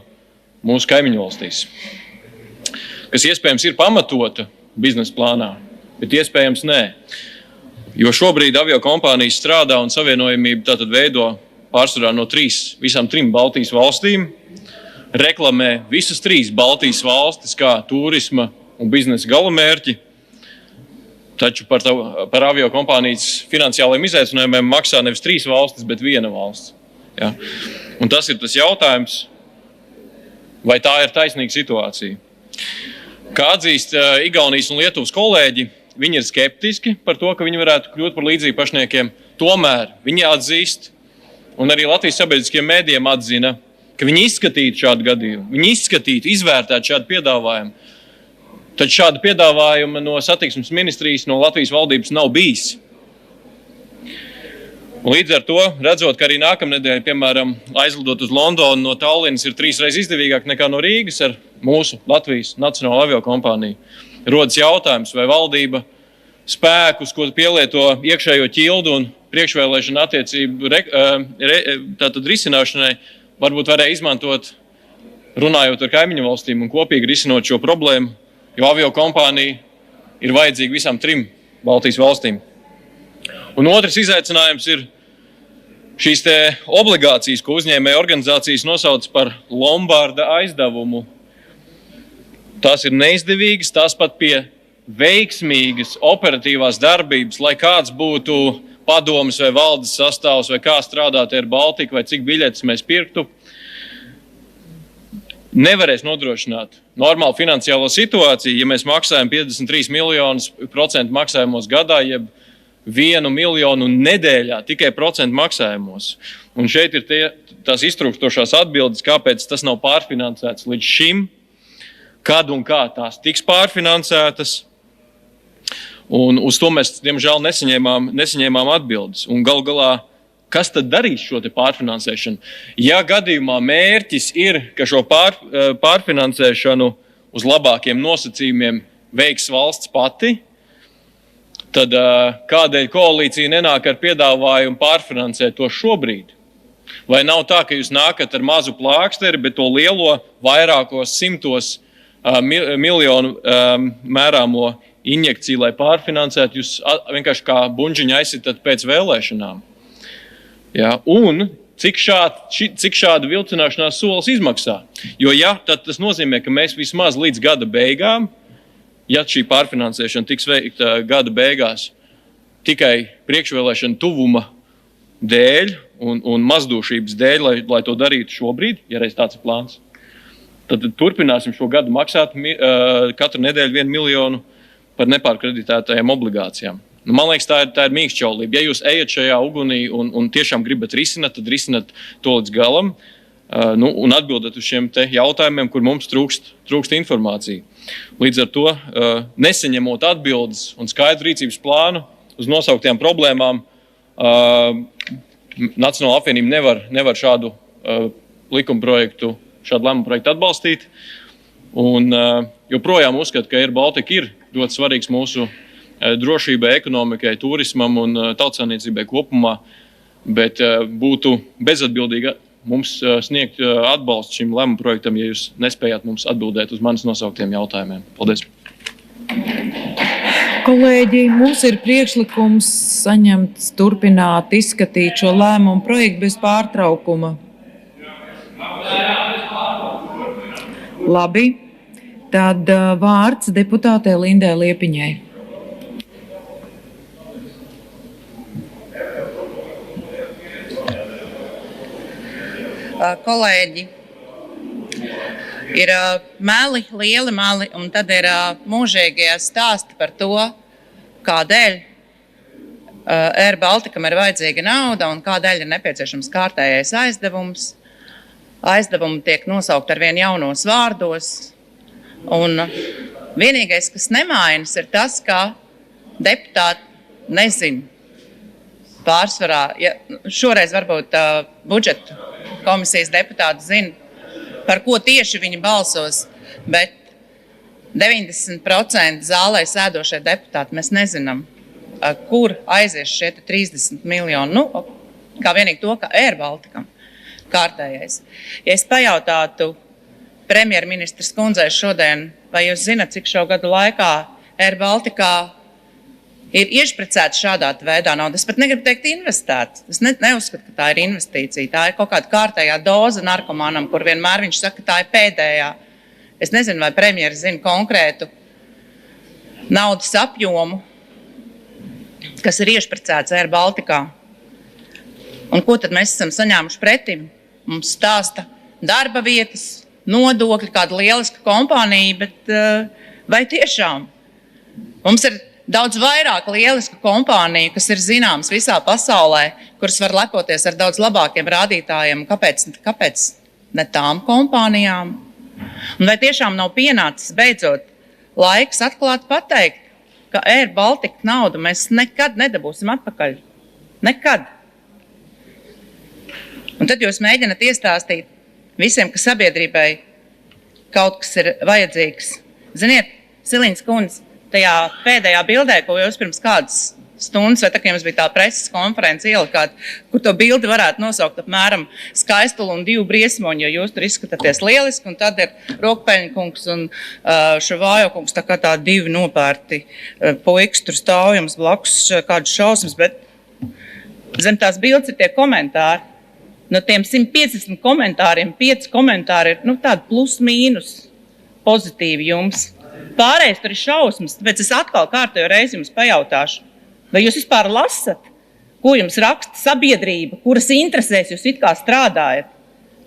mūsu kaimiņu valstīs, kas iespējams ir pamatota biznesa plānā, bet iespējams nē. Jo šobrīd aviokompānijas strādā un savienojamību tātad veido pārsvarā no visām 3 Baltijas valstīm, reklamē visas 3 Baltijas valstis kā turisma un biznesa galamērķi. Taču par aviokompānijas finansiālajiem izaicinājumiem maksā nevis 3 valstis, bet 1 valsts. Ja? Un tas ir tas jautājums, vai tā ir taisnīga situācija. Kā atzīst Igaunijas un Lietuvas kolēģi, viņi ir skeptiski par to, ka viņi varētu kļūt par līdzīpašniekiem. Tomēr viņi atzīst, un arī Latvijas sabiedriskiem mēdījiem atzina, ka viņi izskatītu šādu gadījumu, viņi izskatītu, izvērtētu šādu piedāvājumu. Tad šāda piedāvājuma no satiksmes ministrijas, no Latvijas valdības nav bijis. Līdz ar to, redzot, ka arī nākamnedēļ, piemēram, aizlidot uz Londonu no Tallinas ir 3 reizes izdevīgāk nekā no Rīgas ar mūsu Latvijas Nacionālo aviokompāniju, rodas jautājums, vai valdība spēkus, ko pielieto iekšējo ķildu un priekšvēlēšanu attiecību tātad risināšanai, varbūt varēja izmantot, runājot ar kaimiņu valstīm un kopīgi risinot šo problēmu, jo aviokompānija ir vajadzīga visām 3 Baltijas valstīm. Un otrs izaicinājums ir šīs te obligācijas, ko uzņēmēja organizācijas nosauc par Lombarda aizdevumu. Tās ir neizdevīgas, tās pat pie veiksmīgas operatīvās darbības, lai kāds būtu padomes vai valdes sastāvs, vai kā strādāt ar Baltiku, vai cik biļetes mēs pirktu, nevarēs nodrošināt normālu finansiālo situāciju, ja mēs maksājam 53 miljonus procentu maksājumos gadā, jeb 1 miljonu nedēļā tikai procentu maksājumos. Un šeit ir tās iztrūkstošās atbildes, kāpēc tas nav pārfinansēts līdz šim, kad un kā tās tiks pārfinansētas. Un uz to mēs, diemžēl, nesaņēmām atbildes. Un galu galā, kas tad darīs šo te pārfinansēšanu? Ja gadījumā mērķis ir, ka šo pārfinansēšanu uz labākiem nosacījumiem veiks valsts pati, tad kādēļ koalīcija nenāk ar piedāvājumu pārfinansēt to šobrīd? Vai nav tā, ka jūs nākat ar mazu plāksteri, bet to lielo vairākos 100 miljonu mērāmo injekciju, lai pārfinansētu, jūs vienkārši kā buņģiņu aizsitat pēc vēlēšanām? Ja? Un cik šāda vilcināšanās solis izmaksā? Jo ja, tad tas nozīmē, ka mēs vismaz līdz gada beigām, ja šī pārfinansēšana tiks veikta gada beigās tikai priekšvēlēšana tuvuma dēļ un mazdūšības dēļ, lai to darītu šobrīd, ja reiz tāds ir plāns, tad turpināsim šo gadu maksāt katru nedēļu 1 miljonu par nepārkreditētajām obligācijām. Man liekas, tā ir mīkšķaulība. Ja jūs ejat šajā ugunī un tiešām gribat risināt, tad risināt to līdz galam un atbildat uz šiem te jautājumiem, kur mums trūkst informācija. Līdz ar to, nesaņemot atbildes un skaidru rīcības plānu uz nosauktiem problēmām, Nacionāla apvienība nevar šādu likumprojektu, šādu lēmumu projektu atbalstīt. Un joprojām uzskata, ka Air Baltica ir ļoti svarīgs mūsu drošībai, ekonomikai, turismam un tautsaimniecībai kopumā, bet būtu bezatbildīgi mums sniegt atbalstu šim lēmumu projektam, ja jūs nespējāt mums atbildēt uz manis nosauktiem jautājumiem. Paldies! Kolēģi, mums ir priekšlikums turpināt izskatīt šo lēmumu projektu bez pārtraukuma. Labi, tad vārds deputātei Lindai Liepiņai. Kolēģi, ir meli, lieli meli, un tad ir mūžīgie stāsti par to, kādēļ Air Balticam ir vajadzīga nauda un kādēļ ir nepieciešams kārtējais aizdevums. Aizdevumi tiek nosaukt ar vien jaunos vārdos, un vienīgais, kas nemainas, ir tas, ka deputāti nezin pārsvarā. Šoreiz varbūt budžetu komisijas deputāti zina, par ko tieši viņi balsos, bet 90% zālē sēdošie deputāti mēs nezinām, kur aizies šie 30 miljoni. Kā vienīgi to, ka Air Balticam kārtējais. Ja es pajautātu premjerministras kundzei šodien, vai jūs zināt, cik šo gadu laikā Air Balticā ir iešpricēta šādā veidā nauda. Es pat negribu teikt investēt. Es neuzskatu, ka tā ir investīcija. Tā ir kaut kāda kārtējā doza narkomānam, kur vienmēr viņš saka, ka tā ir pēdējā. Es nezinu, vai premjeri zina konkrētu naudas apjomu, kas ir iešpricēts Air Balticā. Un ko tad mēs esam saņēmuši pretim? Mums stāsta darba vietas, nodokļi, kāda lieliska kompānija, bet vai tiešām mums ir daudz vairāk lielisku kompāniju, kas ir zināmas visā pasaulē, kuras var lepoties ar daudz labākiem rādītājiem. Kāpēc ne tām kompānijām? Un vai tiešām nav pienācis beidzot laiks atklāt pateikt, ka Air Baltica naudu mēs nekad nedabūsim atpakaļ? Nekad. Un tad jūs mēģināt iestāstīt visiem, ka sabiedrībai kaut kas ir vajadzīgs. Ziniet, Siliņas kundze, tajā pēdējā bildē, ko jūs pirms kādas stundas, vai tā, ka jums bija tā preses konference ielikāt, kur to bildi varētu nosaukt apmēram Skaistulu un 2 briesmoņi, jo jūs tur izskatāties lieliski, un tad ir Rokpeļņa kungs un Šavājo kungs, tā kā tā 2 nopērti puikas tur stāv jums blakus kādas šausmas, bet zem tās bildes ir tie komentāri. No tiem 150 komentāriem 5 komentāri ir tādi plus mīnus pozitīvi jums. Pārējais tur ir šausmas, tāpēc es atkal kārtējo reizi jums pajautāšu, vai jūs vispār lasat, ko jums raksta sabiedrība, kuras interesēs jūs it kā strādājat,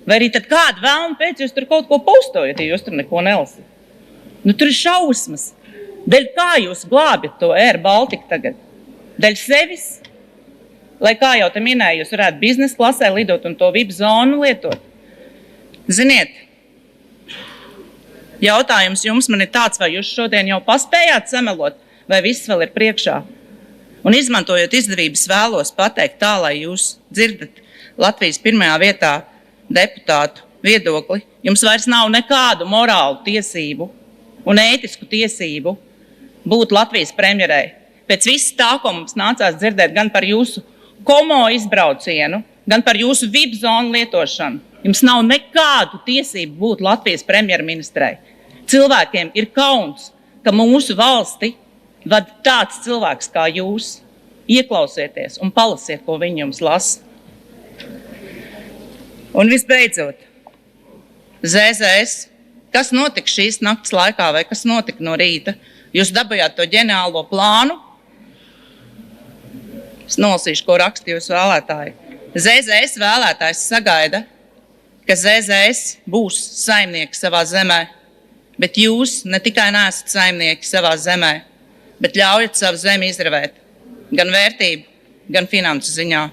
vai arī tad kādu vēlmu pēc jūs tur kaut ko postojat, ja jūs tur neko nelasat. Tur ir šausmas. Dēļ kā jūs glābjat to Air Baltica tagad? Dēļ sevis? Lai kā jau te minēju, jūs varētu biznesa klasē lidot un to VIP zonu lietot. Ziniet, jautājums jums man ir tāds, vai jūs šodien jau paspējāt samelot, vai viss vēl ir priekšā. Un izmantojot izdevības vēlos pateikt tā, lai jūs dzirdat Latvijas pirmajā vietā deputātu viedokli. Jums vairs nav nekādu morālu tiesību un ētisku tiesību būt Latvijas premjerei. Pēc viss tā, ko mums nācās dzirdēt gan par jūsu komo izbraucienu, gan par jūsu VIP zonu lietošanu. Jums nav nekādu tiesību būt Latvijas premjerministrei. Cilvēkiem ir kauns, ka mūsu valsti vada tāds cilvēks kā jūs. Ieklausieties un palasiet, ko viņi jums lasa. Un visbeidzot, ZZS, kas notika šīs nakts laikā vai kas notika no rīta? Jūs dabujāt to ģeniālo plānu? Es nolasīšu, ko raksta jūsu vēlētāji. ZZS vēlētājs sagaida, ka ZZS būs saimnieki savā zemē, bet jūs ne tikai neesat saimnieki savā zemē, bet ļaujat savu zemi izravēt gan vērtību, gan finansu ziņā.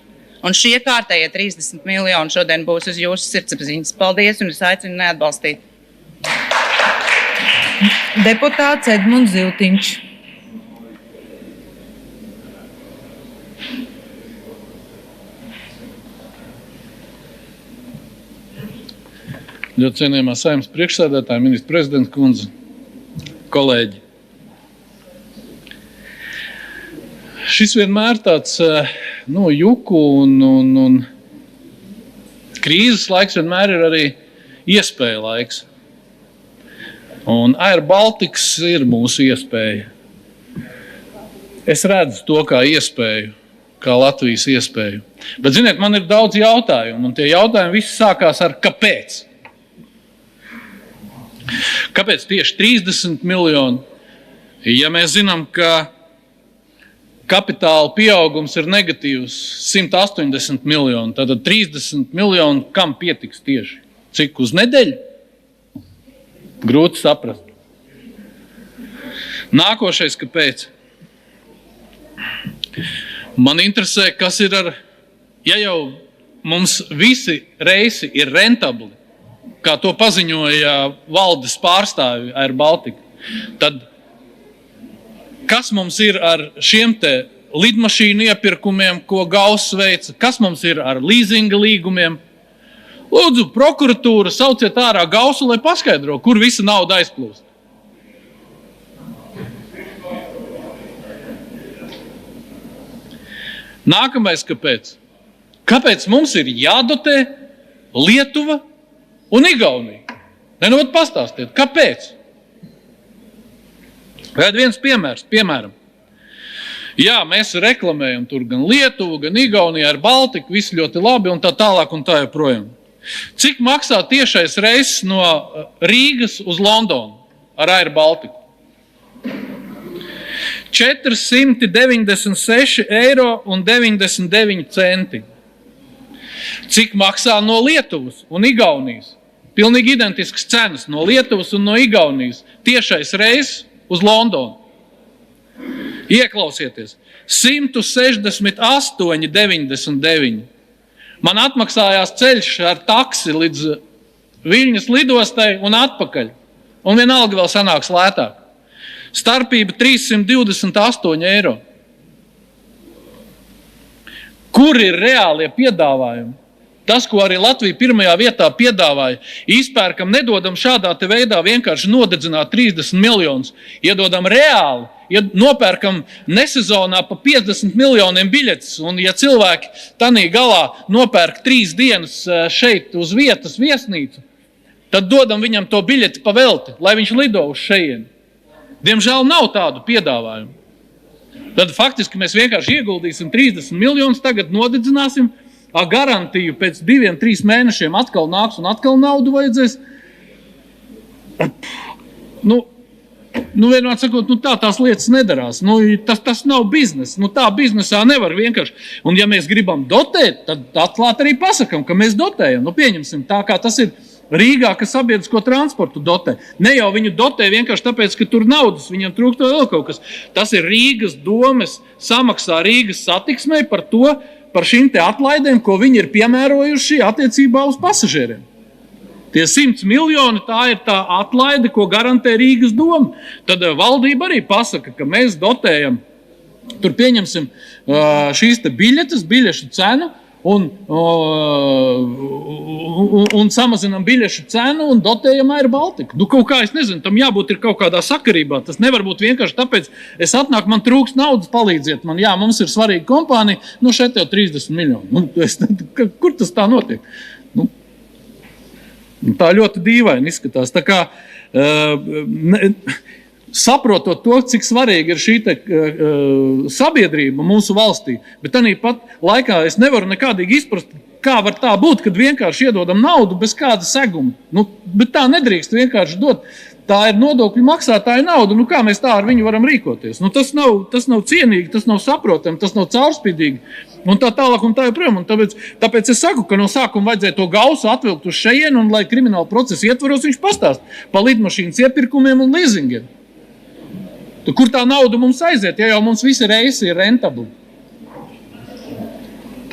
Un šie kārtējie 30 miljoni šodien būs uz jūsu sirdsapziņas. Paldies, un es aicinu neatbalstīt. Deputāts Edmunds Ziltiņš. Ļoti cienījamā Saeimas priekšsēdētāja, ministra prezidenta kundze, kolēģi. Šis vienmēr tāds juku un krīzes laiks vienmēr ir arī iespēja laiks. Un Air Baltica ir mūsu iespēja. Es redzu to kā iespēju, kā Latvijas iespēju. Bet, ziniet, man ir daudz jautājumu, un tie jautājumi visi sākās ar kāpēc. Kāpēc tieši 30 miljoni? Ja mēs zinām, ka kapitāla pieaugums ir negatīvs 180 miljoni, tad 30 miljoni kam pietiks tieši? Cik uz nedēļu? Grūti saprast. Nākošais, kāpēc? Man interesē, kas ir ja jau mums visi reisi ir rentabli, kā to paziņoja valdes pārstāvi Air Baltica, tad kas mums ir ar šiem te lidmašīnu iepirkumiem, ko Gauss veica, kas mums ir ar līzinga līgumiem? Lūdzu, prokuratūra, sauciet ārā Gaussu, lai paskaidro, kur visa nauda aizplūst. Nākamais, kāpēc? Kāpēc mums ir jādotē Lietuva un Igaunija? Pastāstiet, kāpēc? Vēl viens piemērs, piemēram. Jā, mēs reklamējam tur gan Lietuvu, gan Igauniju ar Baltiku, viss ļoti labi un tā tālāk un tā joprojām. Cik maksā tiešais reiss no Rīgas uz Londonu ar Air Baltiku? 496,99 €. Cik maksā no Lietuvas un Igaunijas? Pilnīgi identiskas cenas no Lietuvas un no Igaunijas. Tiešais reiss uz Londonu. Ieklausieties, 168,99. Man atmaksājās ceļš ar taksi līdz Viļņas lidostai un atpakaļ. Un vienalga vēl sanāks lētāk. Starpība 328 eiro. Kur ir reālie piedāvājumi? Tas, ko arī Latvija pirmajā vietā piedāvāja, izpērkam, nedodam šādā te veidā vienkārši nodedzināt 30 miljonus. Iedodam reāli, nopērkam nesezonā pa 50 miljoniem biļetes. Un ja cilvēki tanī galā nopērk 3 dienas šeit uz vietas viesnīcu, tad dodam viņam to biļeti pa velti, lai viņš lido uz šejieni. Diemžēl nav tādu piedāvājumu. Tad faktiski mēs vienkārši ieguldīsim 30 miljonus, tagad nodedzināsim, garantiju pēc 2-3 mēnešiem atkal nāks un atkal naudu vajadzēs. Vienmēr sakot, tā tās lietas nedarās. Tas nav biznes. Tā biznesā nevar vienkārši. Un ja mēs gribam dotēt, tad atklāt arī pasakam, ka mēs dotējam. Pieņemsim tā, kā tas ir Rīgā, ka sabiedrisko transportu dotē. Ne jau viņu dotē vienkārši tāpēc, ka tur naudas, viņam trūkst vēl kaut kas. Tas ir Rīgas domes samaksā Rīgas satiksmei par šīm te atlaidēm, ko viņi ir piemērojuši attiecībā uz pasažieriem. Tie 100 miljoni, tā ir tā atlaide, ko garantē Rīgas doma. Tad valdība arī pasaka, ka mēs dotējam, tur pieņemsim šīs te biļešu cenu un samazinam biļešu cenu un dotējam Air Baltica. Kaut kā, es nezinu, tam jābūt ir kaut kādā sakarībā. Tas nevar būt vienkārši tāpēc, es atnāku, man trūks naudas, palīdziet man. Jā, mums ir svarīga kompānija, šeit jau 30 miljoni. Kur tas tā notiek? Tā ļoti dīvaini izskatās. Tā kā saprotot to, cik svarīga ir šī sabiedrība mūsu valstī, bet tādā pat laikā es nevaru nekādīgi izprast, kā var tā būt, kad vienkārši iedodam naudu bez kāda seguma. Bet tā nedrīkst vienkārši dot. Tā ir nodokļu maksātāja nauda. Kā mēs tā ar viņu varam rīkoties? Tas nav cienīgi, tas nav saprotami, tas nav caurspīdīgi. Un tā tālāk un tā joprojām. Tāpēc es saku, ka no sākuma vajadzēja to gausu atvilkt uz šejienu un lai krimināla procesa ietvaros viņš pastāst pa lidmašīnas iepirkumiem un leasingiem. Kur tā nauda mums aiziet, ja jau mums visi reisi ir rentabli?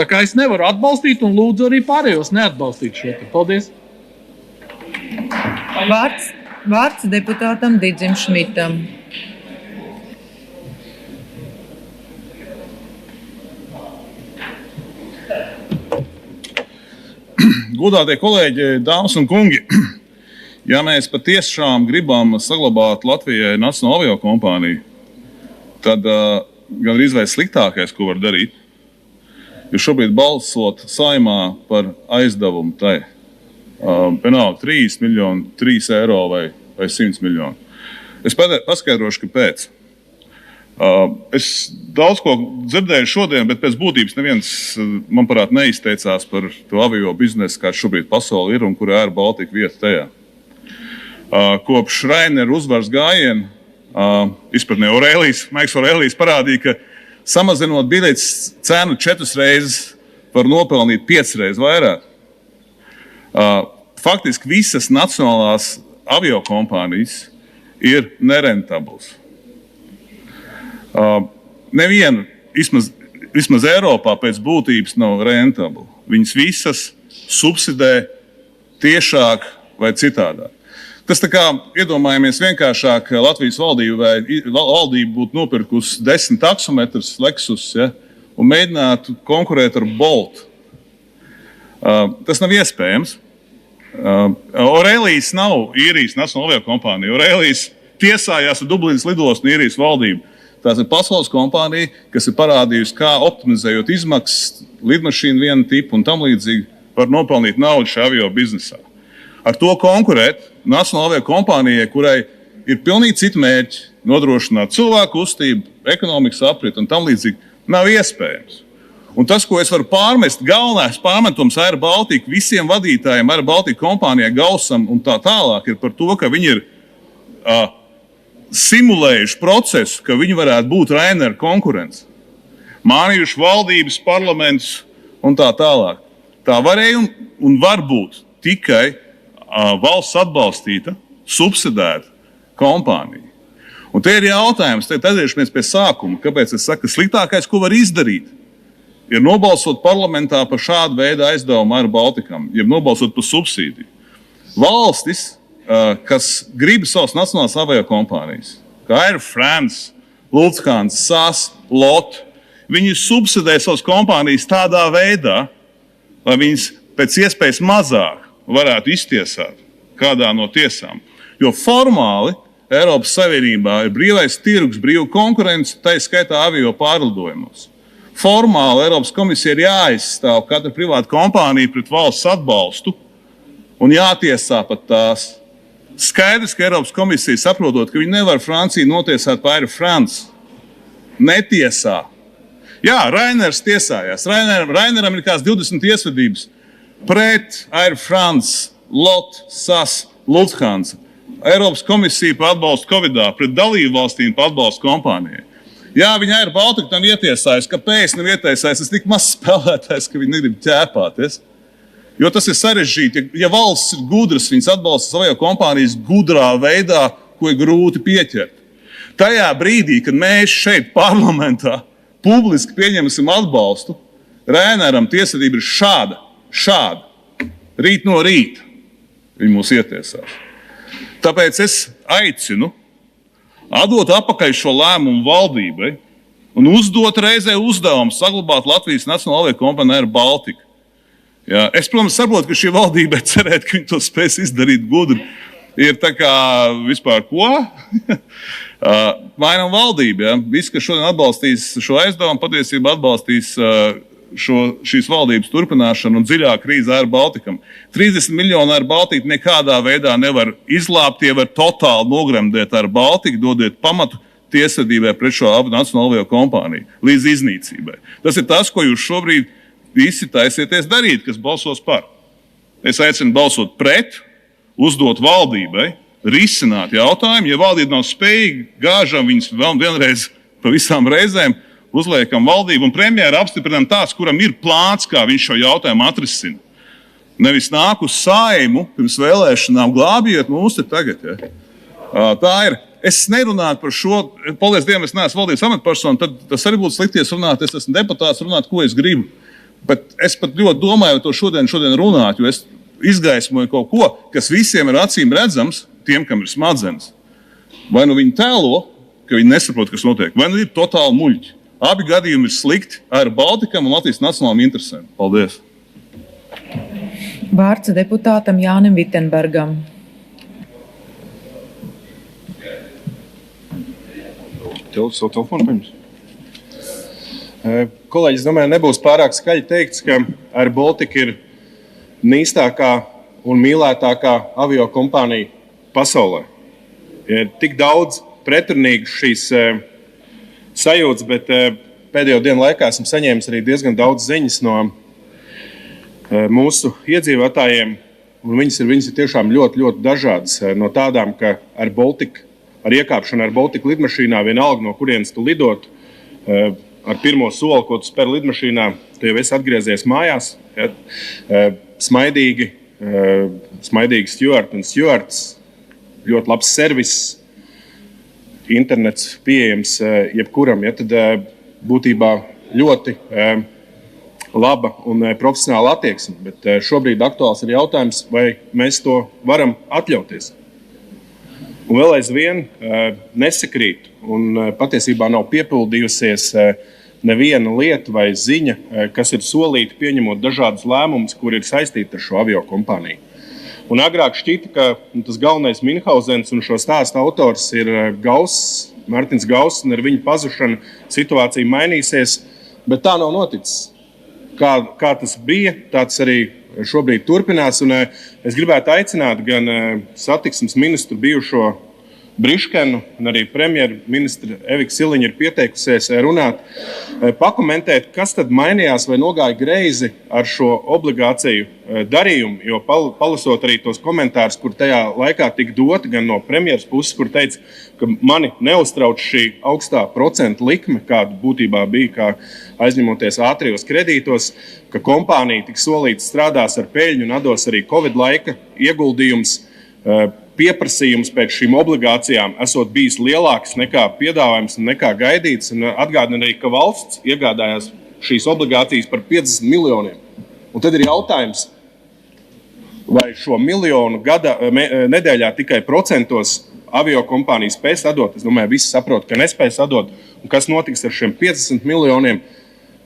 Tā kā es nevaru atbalstīt un lūdzu arī pārējos neatbalstīt šo. Paldies! Vārds deputātam Didzim Šmitam. Godātie kolēģi, dāmas un kungi, ja mēs patiešām gribam saglabāt Latvijai nacionālo aviokompāniju, tad gandrīz vai sliktākais, ko var darīt, ir šobrīd balsot Saeimā par aizdevumu tai. Vienalga 3 miljoni, 3 eiro vai 100 miljoni. Es paskaidrošu, kāpēc. Es daudz ko dzirdēju šodien, bet pēc būtības neviens, manuprāt, neizteicās par to avio biznesu, kāds šobrīd pasauli ir un kur Air Baltica vieta tajā. Kopš Ryanair uzvaras gājiena, izpratnē Maiks Aurēlijs parādīja, ka samazinot biļetes cenu 4 reizes var nopelnīt 5 reizes vairāk. Faktiski visas nacionālās aviokompānijas ir nerentablas. Neviena, vismaz Eiropā, pēc būtības nav rentabla. Viņas visas subsidē tiešāk vai citādāk. Tas tā kā iedomājamies vienkāršāk Latvijas valdība būtu nopirkusi 10 taksometrus Lexus, un mēģinātu konkurēt ar Bolt. Tas nav iespējams. Aurēlijs nav īrijas nacionāla aviokompānija. Aurēlijs tiesājās ar Dublinas lidostu un īrijas valdību. Tās ir pasaules kompānija, kas ir parādījusi, kā optimizējot izmaksas, lidmašīnu vienu tipu un tam līdzīgi var nopelnīt naudu šajā avio biznesā. Ar to konkurēt nacionāla aviokompānijai, kurai ir pilnīgi citi mērķi, nodrošināt cilvēku kustību, ekonomikas aprit un tam līdzīgi, nav iespējams. Un tas, ko es varu pārmest, galvenais pārmetums Air Baltica visiem vadītājiem, Air Baltica kompānijai Gausam un tā tālāk, ir par to, ka viņi ir simulējuši procesu, ka viņi varētu būt Ryanair konkurence. Mānījuši valdības, parlamentus un tā tālāk. Tā varēja un var būt tikai valsts atbalstīta, subsidēta kompānija. Un te ir jautājums, tad atgriežamies pie sākuma, kāpēc es saku, ka sliktākais, ko var izdarīt, ir nobalsot parlamentā par šādu veidu aizdevumu Air Balticam, jeb nobalsot par subsīdiju. Valstis, kas grib savas nacionālās aviokompānijas, kā Air France, Lufthansa, SAS, LOT, viņi subsidē savas kompānijas tādā veidā, lai viņas pēc iespējas mazāk varētu iztiesāt kādā no tiesām. Jo formāli Eiropas Savienībā ir brīvais tirgus, brīva konkurence, tā skaitā avio pārlidojumos. Formāli Eiropas komisija ir jāaizstāv katra privāta kompānija pret valsts atbalstu un jātiesā pat tās. Skaidrs, ka Eiropas komisija saprotot, ka viņi nevar Franciju notiesāt par Air France. Netiesā. Jā, Rainers tiesājās. Raineram ir kāds 20 tiesvedības pret Air France, LOT, SAS, Lufthansa. Eiropas komisija par atbalstu Covidā, pret dalību valstīm par atbalstu kompānijai. Jā, viņa Air Baltica tam ietiesājas, kāpēc nav ietiesājas, tas tik maz spēlētājs, ka viņi negrib ķēpāties. Jo tas ir sarežģīti. Ja valsts ir gudras, viņas atbalsta savajā kompānijas gudrā veidā, ko ir grūti pieķert. Tajā brīdī, kad mēs šeit parlamentā publiski pieņemsim atbalstu, Raineram tiesvedība ir šāda. Rīt no rīta viņi mūs ietiesās. Tāpēc es aicinu atdot atpakaļ šo lēmumu valdībai un uzdot reizē uzdevumu saglabāt Latvijas Nacionālo aviokompāniju Air Baltica. Jā, es, protams, saprotu, ka šī valdība cerēt, ka viņi to spēs izdarīt gudri, ir tā kā vispār ko? Mainam valdību. Ja? Visi, kas šodien atbalstīs šo aizdevumu, patiesībā atbalstīs šīs valdības turpināšanu un dziļā krīze Air Balticam. 30 miljonu Air Baltica nekādā veidā nevar izglābt, tie var totāli nogremdēt Air Baltica, dodiet pamatu tiesvedībai pret šo nacionālo aviokompāniju līdz iznīcībai. Tas ir tas, ko jūs šobrīd visi taisieties darīt, kas balsos par. Es aicinu balsot pret, uzdot valdībai, risināt jautājumu. Ja valdība nav spējīga, gāžam viņus vēl vienreiz pa visām reizēm, uzliekam valdību un premjeru apstiprinām tāds, kuram ir plāns, kā viņš šo jautājumu atrisina. Nevis nāk uz Saimu pirms vēlēšanām, glābiet mūs te tagad. Ja. Tā ir. Es nerunāju par šo, paldies Dievam, es neesmu valdības amatpersona, tad tas arī būtu slikties runāt, es esmu deputāts, runāt, ko es gribu. Bet es pat ļoti domāju, to šodien runāt, jo es izgaismoju kaut ko, kas visiem ir acīm redzams, tiem, kam ir smadzenes. Vai nu viņi tēlo, ka viņi nesaprot, kas notiek, vai nu ir totāli muļķi. Abi gadījumi ir slikti Air Balticam un Latvijas nacionālām interesēm. Paldies! Vārds deputātam Jānim Vitenbergam. Kolēģis, domāju, nebūs pārāk skaļi teikts, ka Air Baltica ir nīstākā un mīlētākā aviokompānija pasaulē. Ir tik daudz pretrunīgu šīs sajūtas, bet pēdējo dienu laikā esmu saņēmis arī diezgan daudz ziņas no mūsu iedzīvotājiem, un viņas ir tiešām ļoti, ļoti dažādas. No tādām, ka ar iekāpšanu Air Baltica lidmašīnā, vienalga no kurienes tu lidot, ar pirmo soli, ko tu spēr lidmašīnā, tu jau esi atgriezies mājās. Ja? Smaidīgi stjuarti un stjuarts, ļoti labs servis, internets pieejams jebkuram. Ja? Tad būtībā ļoti laba un profesionāla attieksme. Bet šobrīd aktuāls ir jautājums, vai mēs to varam atļauties. Un vēl aizvien nesakrīt un patiesībā nav piepildījusies neviena lieta vai ziņa, kas ir solīta pieņemot dažādus lēmumus, kur ir saistīti ar šo aviokompāniju. Un agrāk šķita, ka tas galvenais Minhausens un šo stāstu autors ir Mārtiņš Gauss, un ar viņa pazušanu situācija mainīsies, bet tā nav noticis. Kā tas bija, tāds arī šobrīd turpinās, un es gribētu aicināt gan satiksmes ministru bijušo Briškenu, un arī premjerministra Evika Siliņa ir pieteikusies runāt, pakomentēt, kas tad mainījās vai nogāja greizi ar šo obligāciju darījumu, jo palasot arī tos komentārus, kur tajā laikā tika doti gan no premjeras puses, kur teica, ka mani neuztrauc šī augstā procentu likme, kāda būtībā bija, kā aizņemoties ātrijos kredītos, ka kompānija tik solīta strādās ar peļņu un atdos arī Covid laika ieguldījums. pieprasījums pēc šīm obligācijām esot bijis lielāks nekā piedāvājums un nekā gaidīts. Un atgādina arī, ka valsts iegādājās šīs obligācijas par 50 miljoniem. Un tad ir jautājums, vai šo miljonu nedēļā tikai procentos aviokompānija spēs atdot. Es domāju, visi saprot, ka nespēs atdot. Un kas notiks ar šiem 50 miljoniem?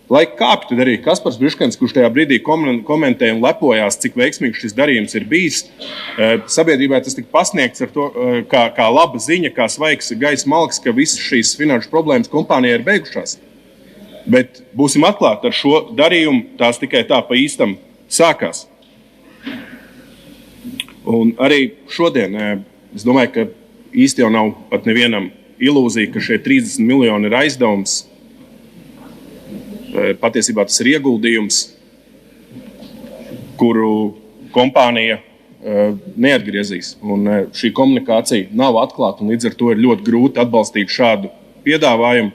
Lai kāpj, tad arī Kaspars Briškens, kurš tajā brīdī komentēja un lepojās, cik veiksmīgs šis darījums ir bijis. Sabiedrībai tas tika pasniegts ar to, kā laba ziņa, kā svaigs gaisa malks, ka visas šīs finanšu problēmas kompānijai ir beigušās. Bet būsim atklāti, ar šo darījumu tās tikai tā pa īstam sākās. Un arī šodien es domāju, ka īsti jau nav pat nevienam ilūzija, ka šie 30 miljoni ir aizdevums. Patiesībā tas ir ieguldījums, kuru kompānija neatgriezīs. Un šī komunikācija nav atklāta, un līdz ar to ir ļoti grūti atbalstīt šādu piedāvājumu.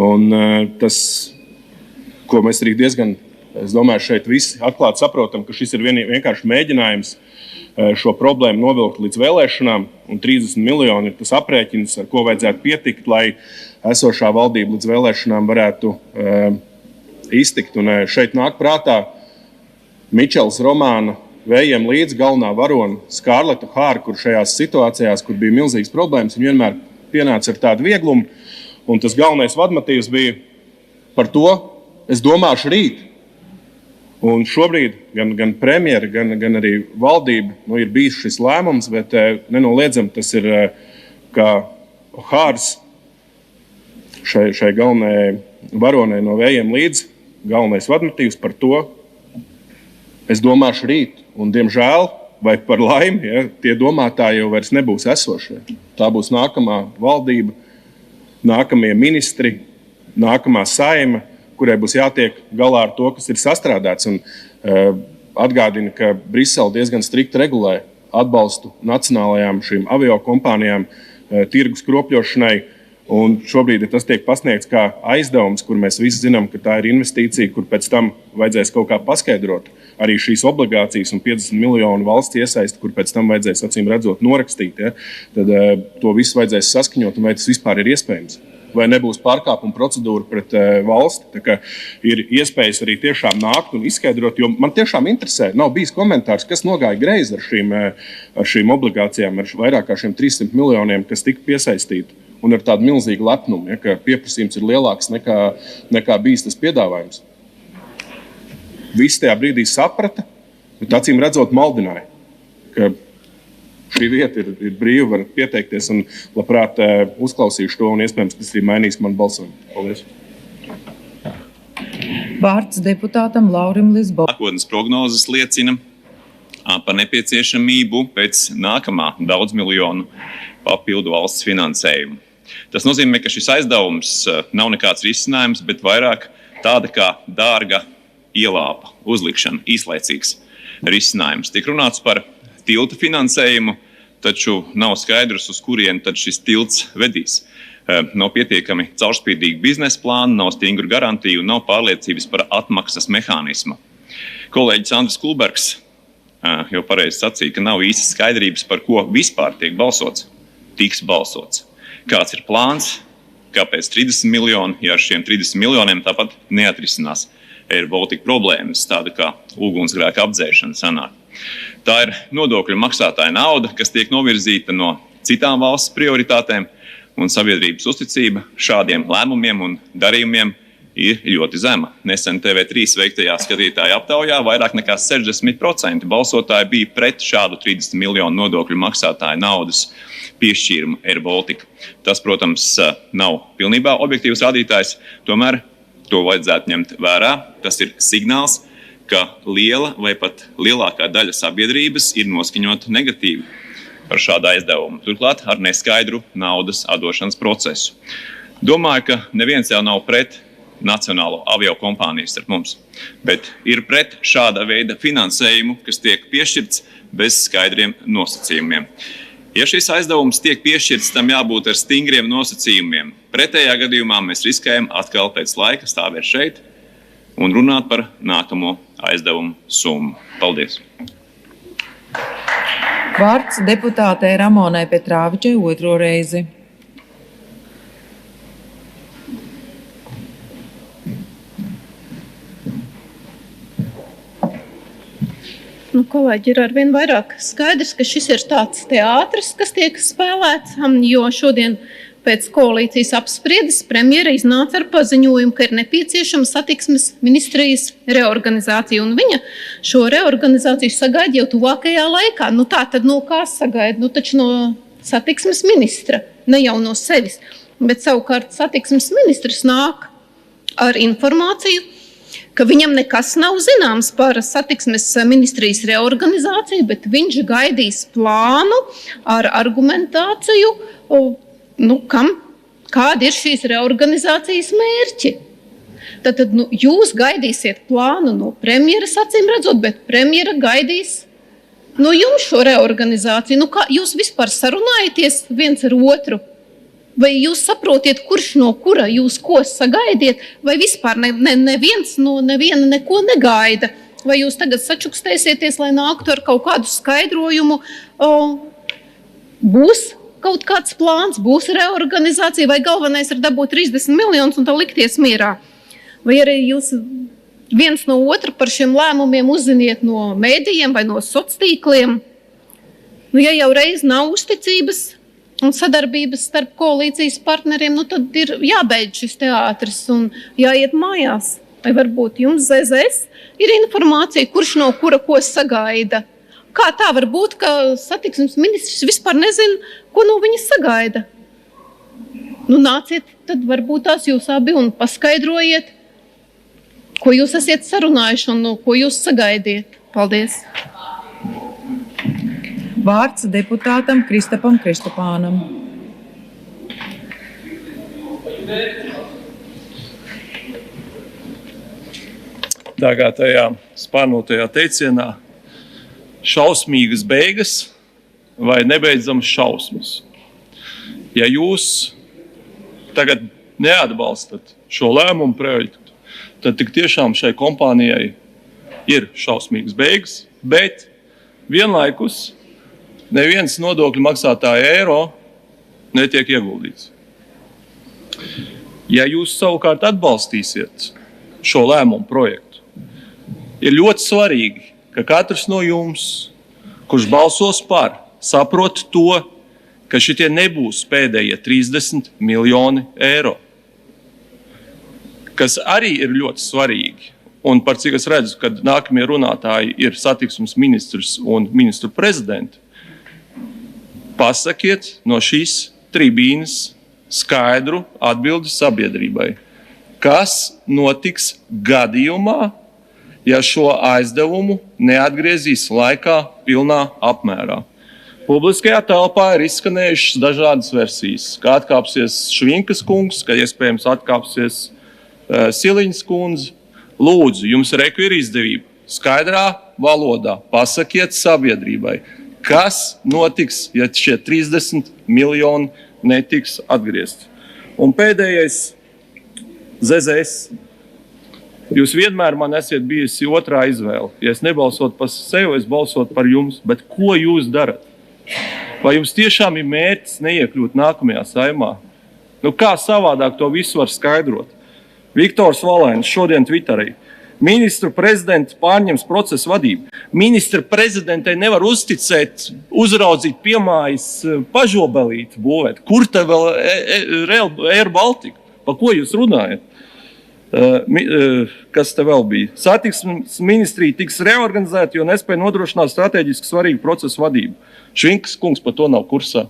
Un tas, ko mēs arī diezgan, es domāju, šeit visi atklāti saprotam, ka šis ir vienkārši mēģinājums šo problēmu novilkt līdz vēlēšanām, un 30 miljoni ir tas aprēķins, ar ko vajadzētu pietikt, lai esošā valdība līdz vēlēšanām varētu iztikt. Un šeit nāk prātā Mičels romāna Vējiem līdz galvenā varona Skārleta Hāra, kur šajās situācijās, kur bija milzīgas problēmas, viņa vienmēr pienāca ar tādu vieglumu, un tas galvenais vadmotīvs bija par to, es domāšu rīt. Un šobrīd gan premjera, gan arī valdība ir bijis šis lēmums, bet nenoliedzam tas ir kā Hārs šai galvenajai varonai no Vējiem līdz, galvenais vadmotīvs par to, es domāšu rīt. Un, diemžēl, vai par laimi, tie domātāji jau vairs nebūs esošie. Tā būs nākamā valdība, nākamie ministri, nākamā saima, kurai būs jātiek galā ar to, kas ir sastrādāts. Un atgādina, ka Brisele diezgan strikti regulē atbalstu nacionālajām šīm aviokompānijām tirgus kropļošanai. Un šobrīd tas tiek pasniegts kā aizdevums, kur mēs visi zinām, ka tā ir investīcija, kur pēc tam vajadzēs kaut kā paskaidrot. Arī šīs obligācijas un 50 miljonu valsts iesaist, kur pēc tam vajadzēs acīm redzot norakstīt, tad to visu vajadzēs saskaņot, un vai tas vispār ir iespējams. Vai nebūs pārkāpuma procedūra pret valsti. Tā kā ir iespējas arī tiešām nākt un izskaidrot, jo man tiešām interesē, nav bijis komentārs, kas nogāja greizi ar šīm obligācijām, ar vairāk kā šiem 300 miljoniem, kas tika piesaistīti. Un ar tādu milzīgu lepnumu, ka pieprasījums ir lielāks nekā bijis tas piedāvājums. Visi tajā brīdī saprata, bet acīm redzot maldināja, ka šī vieta ir brīva, var pieteikties un labprāt uzklausīšu to, un iespējams tas arī mainīs manu balsojumu. Paldies! Vārds deputātam Laurim Lisbonam. Nākotnes prognozes liecina par nepieciešamību pēc nākamā daudzmiljonu papildu valsts finansējumu. Tas nozīmē, ka šis aizdevums nav nekāds risinājums, bet vairāk tāda kā dārga ielāpa uzlikšana, īslaicīgs risinājums. Tiek runāts par tilta finansējumu, taču nav skaidrs, uz kurienu tad šis tilts vedīs. Nav pietiekami caurspīdīgi biznesa plāni, nav stingru garantiju un nav pārliecības par atmaksas mehānismu. Kolēģis Andris Kulbergs jau pareizi sacīja, ka nav īsti skaidrības, par ko vispār tiks balsots. Kāds ir plāns, kāpēc 30 miljoni, ja ar šiem 30 miljoniem tāpat neatrisinās Air Baltica problēmas, tāda kā ugunsgrēka apdzēšana sanāk. Tā ir nodokļu maksātāja nauda, kas tiek novirzīta no citām valsts prioritātēm, un sabiedrības uzticība šādiem lēmumiem un darījumiem ir ļoti zema. Nesen TV3 veiktajā skatītāja aptaujā vairāk nekā 60% balsotāji bija pret šādu 30 miljonu nodokļu maksātāju naudas piešķīrumu Air Baltica. Tas, protams, nav pilnībā objektīvs rādītājs, tomēr to vajadzētu ņemt vērā. Tas ir signāls, ka liela vai pat lielākā daļa sabiedrības ir noskaņota negatīvi par šādu aizdevumu. Turklāt ar neskaidru naudas atdošanas procesu. Domāju, ka neviens jau nav pret nacionālo aviokompāniju starp mums, bet ir pret šāda veida finansējumu, kas tiek piešķirts bez skaidriem nosacījumiem. Ja šis aizdevums tiek piešķirts, tam jābūt ar stingriem nosacījumiem. Pretējā gadījumā mēs riskējam atkal pēc laika stāvēt šeit un runāt par nākamo aizdevumu summu. Paldies! Vārds deputātei Ramonai Petrāvičai otro reizi. Kolēģi, ir arvien vairāk skaidrs, ka šis ir tāds teātris, kas tiek spēlēts, jo šodien pēc koalīcijas apspriedes premjera iznāca ar paziņojumu, ka ir nepieciešama satiksmes ministrijas reorganizācija, un viņa šo reorganizāciju sagaida jau tuvākajā laikā. Tā tad no kā sagaida? Taču no satiksmes ministra, ne jau no sevis, bet savukārt satiksmes ministrs nāk ar informāciju, ka viņam nekas nav zināms par satiksmes ministrijas reorganizāciju, bet viņš gaidīs plānu ar argumentāciju, kādi ir šīs reorganizācijas mērķi. Tad jūs gaidīsiet plānu no premjeras, acīm redzot, bet premjera gaidīs no jums šo reorganizāciju. Kā jūs vispār sarunājaties viens ar otru? Vai jūs saprotiet, kurš no kura jūs ko sagaidiet, vai vispār neviens no neviena neko negaida? Vai jūs tagad sačukstēsieties, lai nāktu ar kaut kādu skaidrojumu? Būs kaut kāds plāns, būs reorganizācija, vai galvenais ir dabūt 30 miljonus un tā likties mierā? Vai arī jūs viens no otra par šiem lēmumiem uzziniet no mēdījiem vai no sociāliem? Ja jau reiz nav uzticības un sadarbības starp koalīcijas partneriem, tad ir jābeidz šis teātris un jāiet mājās. Vai varbūt jums ZZS ir informācija, kurš no kura ko sagaida? Kā tā var būt, ka satiksmes ministrs vispār nezina, ko no viņa sagaida? Nāciet tad varbūt tās jūs abi un paskaidrojiet, ko jūs esat sarunājuši un ko jūs sagaidiet. Paldies! Vārds deputātam Kristapam Kristapānam. Dārgā tajā spārnotajā teicienā šausmīgas beigas vai nebeidzamas šausmas. Ja jūs tagad neatbalstat šo lēmumu projektu, tad tik tiešām šai kompānijai ir šausmīgas beigas, bet vienlaikus neviens nodokļu maksātāja eiro netiek ieguldīts. Ja jūs savukārt atbalstīsiet šo lēmumu projektu, ir ļoti svarīgi, ka katrs no jums, kurš balsos par, saprot to, ka šitie nebūs pēdējie 30 miljoni eiro. Kas arī ir ļoti svarīgi, un par cik es redzu, kad nākamie runātāji ir satiksmes ministrs un ministru prezidenti, pasakiet no šīs tribīnes skaidru atbildi sabiedrībai. Kas notiks gadījumā, ja šo aizdevumu neatgriezīs laikā pilnā apmērā? Publiskajā telpā ir izskanējušas dažādas versijas, kā atkāpsies Švinkas kungs, ka iespējams atkāpsies Siliņas kundze. Lūdzu, jums ir izdevība skaidrā valodā pasakiet sabiedrībai, kas notiks, ja šie 30 miljoni netiks atgriezti. Un pēdējais ZZS. Jūs vienmēr man esat bijusi otrā izvēle. Ja es nebalsotu par sevi, es balsotu par jums. Bet ko jūs darat? Vai jums tiešām ir mērķis neiekļūt nākamajā Saeimā? Kā savādāk to visu var skaidrot? Viktors Valēns šodien Twitterī. Ministru prezidents pārņems procesu vadību. Ministra prezidentei nevar uzticēt, uzraudzīt piemājas pažobelīti būvēt. Kur te vēl Air Baltica? Pa ko jūs runājat? Kas te vēl bija? Satiksmes ministrija tiks reorganizēta, jo nespēja nodrošināt strateģiski svarīgu procesu vadību. Švinkas kungs par to nav kursā.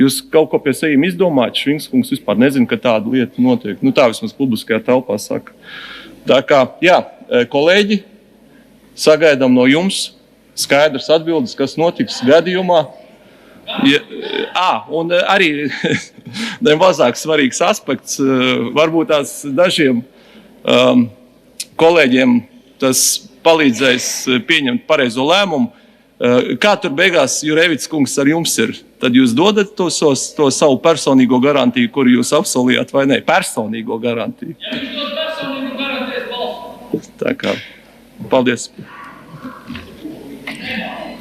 Jūs kaut ko pie sevīm izdomājat, Švinkas kungs vispār nezina, ka tāda lieta notiek. Tā vismaz publiskajā telpā saka. Tā kā, kolēģi, sagaidām no jums skaidrs atbildes, kas notiks gadījumā. Un arī nemazāk svarīgs aspekts, varbūt tās dažiem kolēģiem tas palīdzēs pieņemt pareizo lēmumu. Kā tur beigās Jurevits kungs ar jums ir? Tad jūs dodat to savu personīgo garantiju, kuru jūs apsolījāt, vai ne? Personīgo garantiju. Ja jūs dod personīgo garantiju, es balstu. Tā kā, paldies.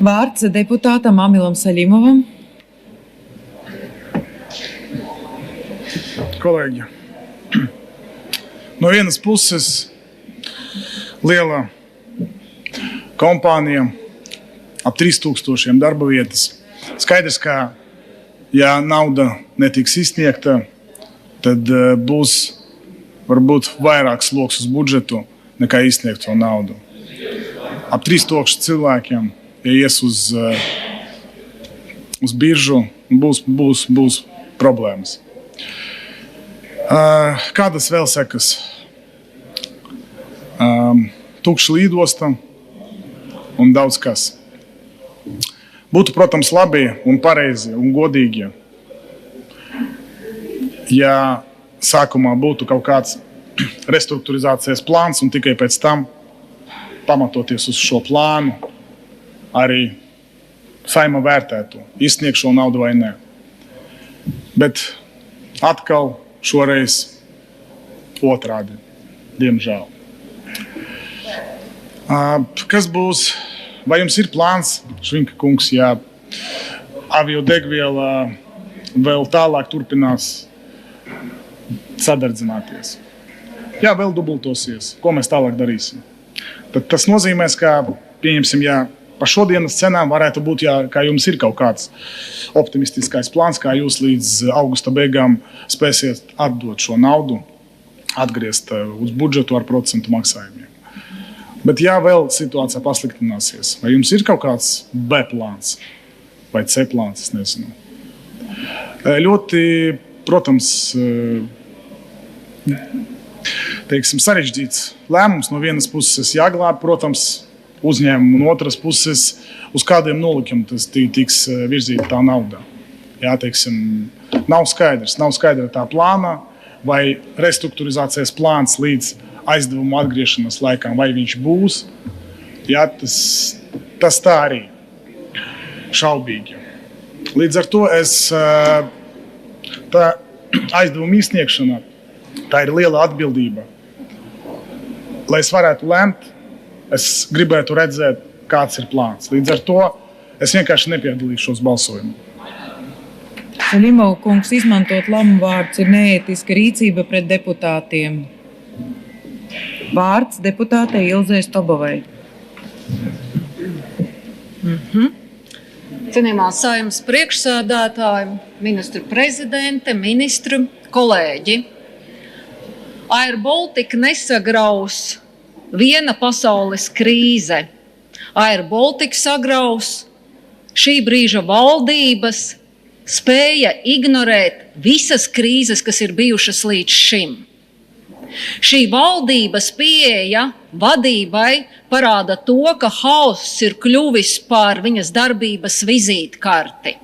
Vārds deputātam Amilam Saļimovam. Kolēģi, no vienas puses liela kompānija, ap 3000 darba vietas. Skaidrs, ka ja nauda netiks izsniegta, tad būs varbūt vairāk sloks uz budžetu nekā izsniegt to naudu. Ap 3000 cilvēkiem, ja ies uz biržu, būs problēmas. Kādas vēl sekas? Tukša lidosta un daudz kas. Būtu, protams, labi un pareizi un godīgi, ja sākumā būtu kaut kāds restruktūrizācijas plāns un tikai pēc tam, pamatoties uz šo plānu, arī Saeima vērtētu, izsniegt šo naudu vai nē. Bet atkal šoreiz otrādi, diemžēl. Kas būs? Vai jums ir plāns, Švinka kungs, ja aviodegviela vēl tālāk turpinās sadardzināties? Jā, vēl dubultosies. Ko mēs tālāk darīsim? Tad tas nozīmē, ka, pieņemsim, ja par šodienas cenām varētu būt, ja kā jums ir kaut kāds optimistiskais plāns, kā jūs līdz augusta beigām spēsiet atdot šo naudu, atgriezt uz budžetu ar procentu maksājumiem. Bet ja vēl situācija pasliktināsies, vai jums ir kaut kāds B plāns vai C plāns, es nezinu. Ļoti, protams, teiksim, sarežģīts lēmums. No vienas puses jāglāb, protams, uzņēmumu, un otras puses uz kādiem nolikiem tas tiks virzīta tā nauda. Jā, teiksim, nav skaidra tā plāna vai restruktūrizācijas plāns līdz aizdevumu atgriešanas laikam, vai viņš būs. Jā, tas tā arī šaubīgi. Līdz ar to tā aizdevuma izsniegšana, tā ir liela atbildība. Lai es varētu lemt, es gribētu redzēt, kāds ir plāns. Līdz ar to es vienkārši nepiedalīšos balsojumā. Saļimova kungs, izmantot lamu vārdus ir neētiska rīcība pret deputātiem. Vārds deputātei Ilzei Stobovai. Cienījamā Saeimas priekšsēdētāja, ministru prezidente, ministru, kolēģi. Air Baltica nesagraus viena pasaules krīze. Air Baltica sagraus šī brīža valdības spēja ignorēt visas krīzes, kas ir bijušas līdz šim. Šī valdības pieeja vadībai parāda to, ka hauss ir kļuvis par viņas darbības vizītkarti.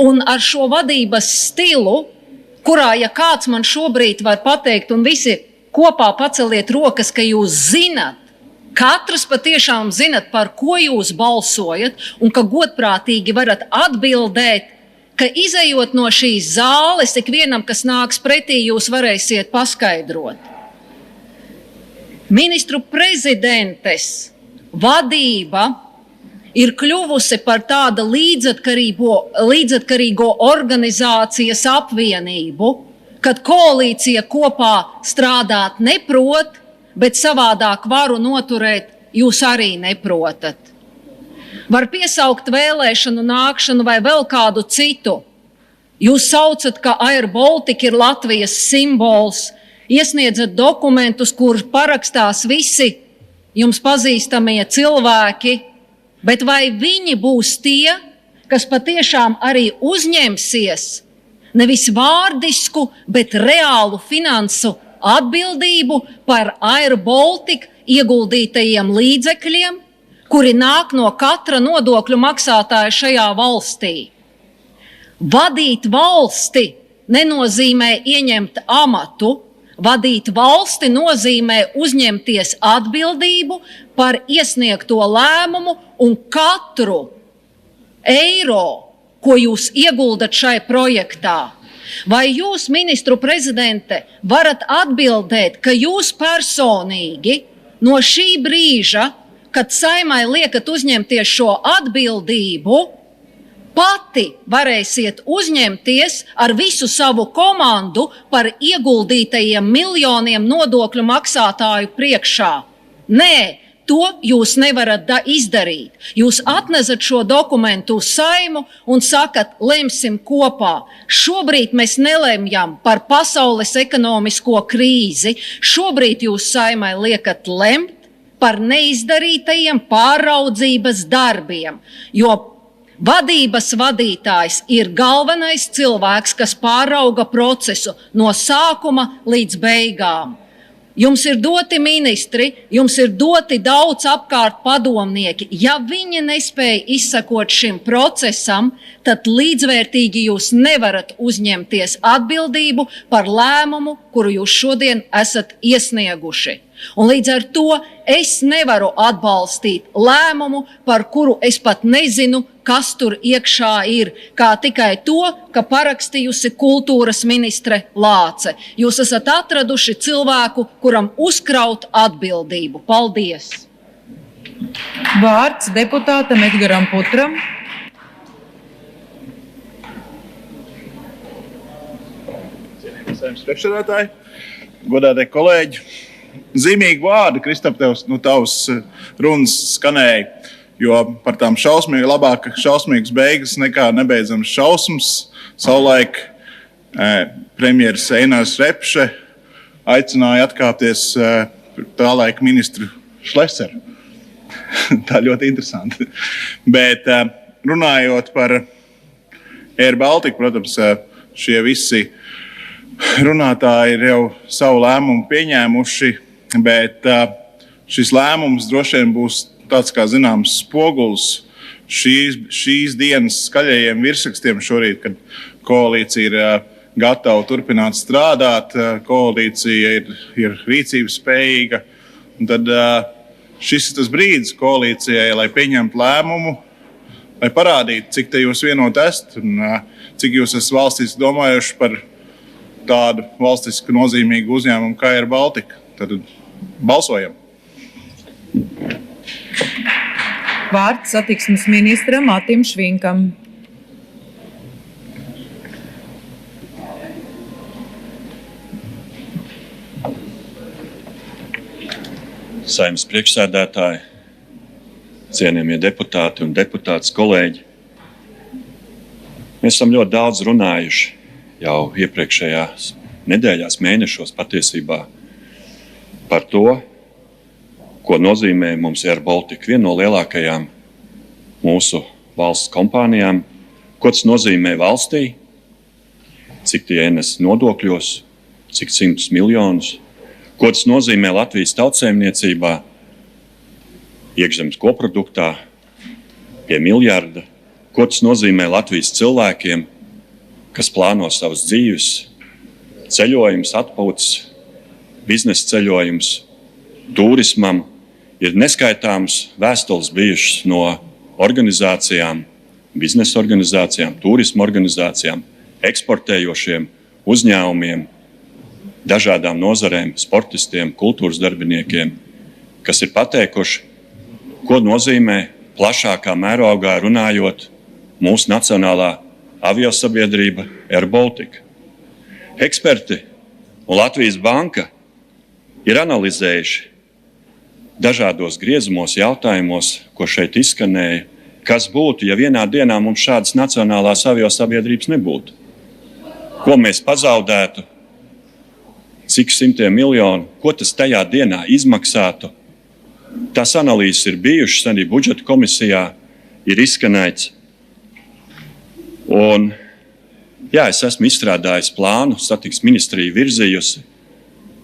Un ar šo vadības stilu, kurā, ja kāds man šobrīd var pateikt, un visi kopā paceliet rokas, ka jūs zinat, katrs patiešām zinat, par ko jūs balsojat, un ka godprātīgi varat atbildēt, ka izejot no šīs zāles, ikvienam, kas nāks pretī, jūs varēsiet paskaidrot. Ministru prezidentes vadība ir kļuvusi par tādu līdzatkarīgo organizācijas apvienību, kad koalīcija kopā strādāt neprot, bet savādāk varu noturēt jūs arī neprotat. Var piesaukt vēlēšanu nākšanu vai vēl kādu citu. Jūs saucat, ka Air Baltica ir Latvijas simbols, iesniedzat dokumentus, kur parakstās visi jums pazīstamie cilvēki, bet vai viņi būs tie, kas patiešām arī uzņemsies nevis vārdisku, bet reālu finansu atbildību par Air Baltica ieguldītajiem līdzekļiem, kuri nāk no katra nodokļu maksātāja šajā valstī. Vadīt valsti nenozīmē ieņemt amatu, vadīt valsti nozīmē uzņemties atbildību par iesniegto lēmumu un katru eiro, ko jūs ieguldat šai projektā. Vai jūs, ministru prezidente, varat atbildēt, ka jūs personīgi no šī brīža, kad Saeimai liekat uzņemties šo atbildību, pati varēsiet uzņemties ar visu savu komandu par ieguldītajiem miljoniem nodokļu maksātāju priekšā. Nē, to jūs nevarat izdarīt. Jūs atnesat šo dokumentu uz Saimu un sakat, lemsim kopā. Šobrīd mēs nelemjam par pasaules ekonomisko krīzi. Šobrīd jūs Saimai liekat lemt par neizdarītajiem pāraudzības darbiem, jo vadības vadītājs ir galvenais cilvēks, kas pārauga procesu no sākuma līdz beigām. Jums ir doti ministri, jums ir doti daudz apkārt padomnieki. Ja viņi nespēja izsekot šim procesam, tad līdzvērtīgi jūs nevarat uzņemties atbildību par lēmumu, kuru jūs šodien esat iesnieguši. Un līdz ar to es nevaru atbalstīt lēmumu, par kuru es pat nezinu, kas tur iekšā ir, kā tikai to, ka parakstījusi kultūras ministre Lāce. Jūs esat atraduši cilvēku, kuram uzkraut atbildību. Paldies! Vārds deputātam Edgaram Putram. Saeimas priekšsēdētāji, godātie kolēģi, zīmīgi vārdi, Kristap, no tavas runas skanēja, jo par tām labāk šausmīgas beigas nekā nebeidzams šausmas. Savulaik premjeras Einars Repše aicināja atkāpties tā laika ministru Šleseru. Tā ļoti interesanti. Bet runājot par Air Baltica, protams, šie visi runātāji ir jau savu lēmumu pieņēmuši, bet šis lēmums droši vien būs tāds, kā zināms, spogulis šīs dienas skaļajiem virsrakstiem šorīt, kad koalīcija ir gatava turpināt strādāt, koalīcija ir rīcības spējīga. Un tad šis ir tas brīdis koalīcijai, lai pieņemtu lēmumu, lai parādītu, cik te jūs vienot esat un cik jūs esat valstīs domājuši par tādu valstisku nozīmīgu uzņēmumu kā Air Baltica. Tad balsojam. Vārds satiksmes ministram Matim Švinkam. Saeimas priekšsēdētāji, cienījamie deputāti un deputātes kolēģi. Mēs esam ļoti daudz runājuši jau iepriekšējās nedēļās, mēnešos patiesībā par to, ko nozīmē mums Air Baltica, viena no lielākajām mūsu valsts kompānijām, ko tas nozīmē valstī, cik tie ienes nodokļos, cik 100 miljonus, ko tas nozīmē Latvijas tautsēmniecībā, iekšzemes koproduktā pie miljarda, ko tas nozīmē Latvijas cilvēkiem, kas plāno savas dzīves, ceļojumus, atpūtas, biznesa ceļojumus, turismam. Ir neskaitāmas vēstules bijušas no organizācijām, biznesa organizācijām, turisma organizācijām, eksportējošiem uzņēmumiem, dažādām nozarēm, sportistiem, kultūras darbiniekiem, kas ir pateikuši, ko nozīmē plašākā mērogā runājot mūsu nacionālā aviosabiedrība Air Baltica. Eksperti un Latvijas banka ir analizējuši dažādos griezumos jautājumos, ko šeit izskanēja, kas būtu, ja vienā dienā mums šādas nacionālās aviosabiedrības nebūtu. Ko mēs pazaudētu, cik simtiem miljonu, ko tas tajā dienā izmaksātu. Tās analīzes ir bijušas, arī budžeta komisijā ir izskanēts. Un, jā, es esmu izstrādājis plānu, satiksmes ministrija virzījusi.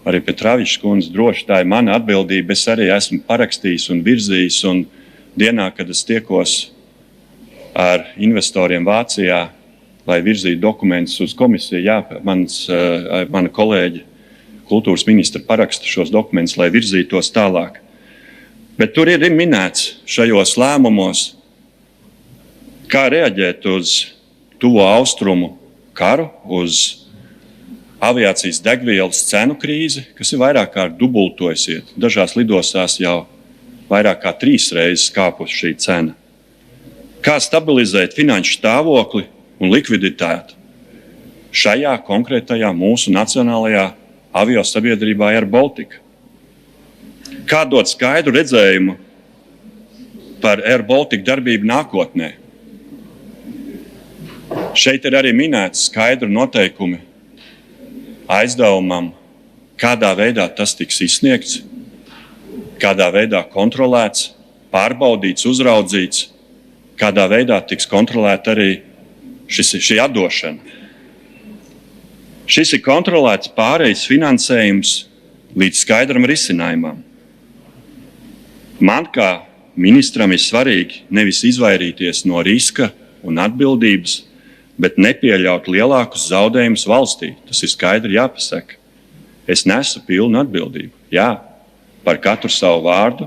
Arī Petravičs kundze droši tā ir mana atbildība. Es arī esmu parakstījis un virzījis. Un dienā, kad es tiekos ar investoriem Vācijā, lai virzītu dokumentus uz komisiju, jā, mana kolēģe, kultūras ministra paraksta šos dokumentus, lai virzītos tālāk. Bet tur ir minēts šajos lēmumos, kā reaģēt uz tuvo austrumu karu, uz aviācijas degvielas cenu krīzi, kas ir vairāk kārt dubultojusies. Dažās lidostās jau vairāk kā 3 reizes kāpusi šī cena. Kā stabilizēt finanšu stāvokli un likviditāti šajā konkrētajā mūsu nacionālajā aviosabiedrībā Air Baltica? Kā dot skaidru redzējumu par Air Baltica darbību nākotnē? Šeit ir arī minēti skaidri noteikumi aizdevumam, kādā veidā tas tiks izsniegts, kādā veidā kontrolēts, pārbaudīts, uzraudzīts, kādā veidā tiks kontrolēta arī šī atdošana. Šis ir kontrolēts pārejas finansējums līdz skaidram risinājumam. Man kā ministram ir svarīgi nevis izvairīties no riska un atbildības, bet nepieļaut lielākus zaudējumus valstī. Tas ir skaidri jāpasaka. Es nesu pilnu atbildību. Jā, par katru savu vārdu,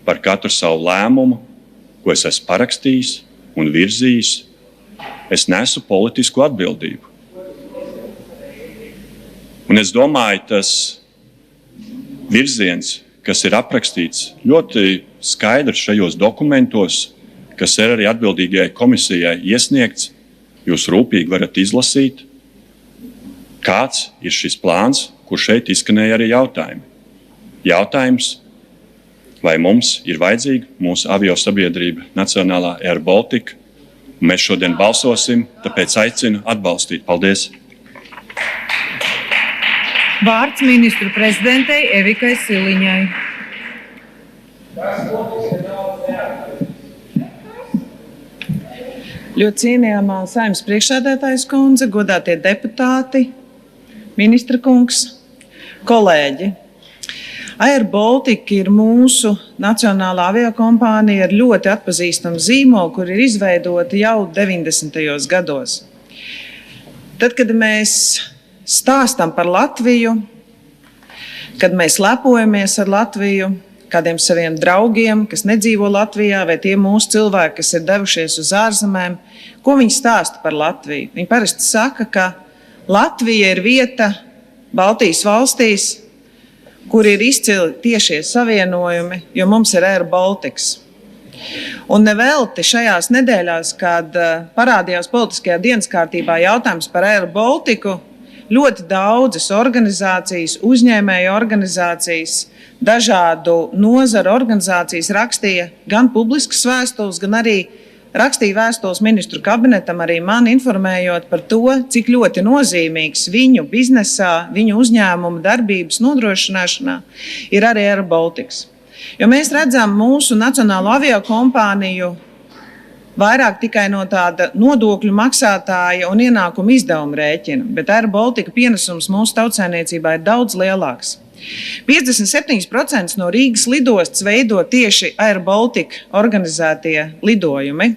par katru savu lēmumu, ko es esmu parakstījis un virzījis. Es nesu politisku atbildību. Un es domāju, tas virziens, kas ir aprakstīts ļoti skaidrs šajos dokumentos, kas ir arī atbildīgajai komisijai iesniegts, jūs rūpīgi varat izlasīt, kāds ir šis plāns, kur šeit izskanēja arī jautājumi. Jautājums, vai mums ir vajadzīga mūsu aviosabiedrība Nacionālā Air Baltica, un mēs šodien balsosim, tāpēc aicinu atbalstīt. Paldies! Vārds ministru prezidentei Evikai Siliņai. Ļoti cienījamā Saeimas priekšsēdētājas kundze, godātie deputāti, ministra kungs, kolēģi. Air Baltica ir mūsu nacionālā aviokompānija ar ļoti atpazīstamu zīmolu, kur ir izveidota jau 90. gados. Tad, kad mēs stāstam par Latviju, kad mēs lepojamies ar Latviju, kādiem saviem draugiem, kas nedzīvo Latvijā, vai tie mūsu cilvēki, kas ir devušies uz ārzemēm, ko viņi stāsta par Latviju? Viņi parasti saka, ka Latvija ir vieta Baltijas valstīs, kur ir izcili tiešie savienojumi, jo mums ir Air Baltica. Un nevelti šajās nedēļās, kad parādījās politiskajā dienas kārtībā jautājums par Air Baltica, ļoti daudzas organizācijas, uzņēmēju organizācijas, dažādu nozaru organizācijas rakstīja gan publiskas vēstules, gan arī rakstīja vēstules ministru kabinetam, arī man informējot par to, cik ļoti nozīmīgs viņu biznesā, viņu uzņēmumu darbības nodrošināšanā ir arī Air Baltica. Jo mēs redzam mūsu nacionālo aviokompāniju vairāk tikai no tāda nodokļu maksātāja un ienākumu izdevuma rēķina, bet Air Baltica pienesums mūsu tautsaimniecībā ir daudz lielāks. 57% no Rīgas lidostas veido tieši Air Baltica organizētie lidojumi.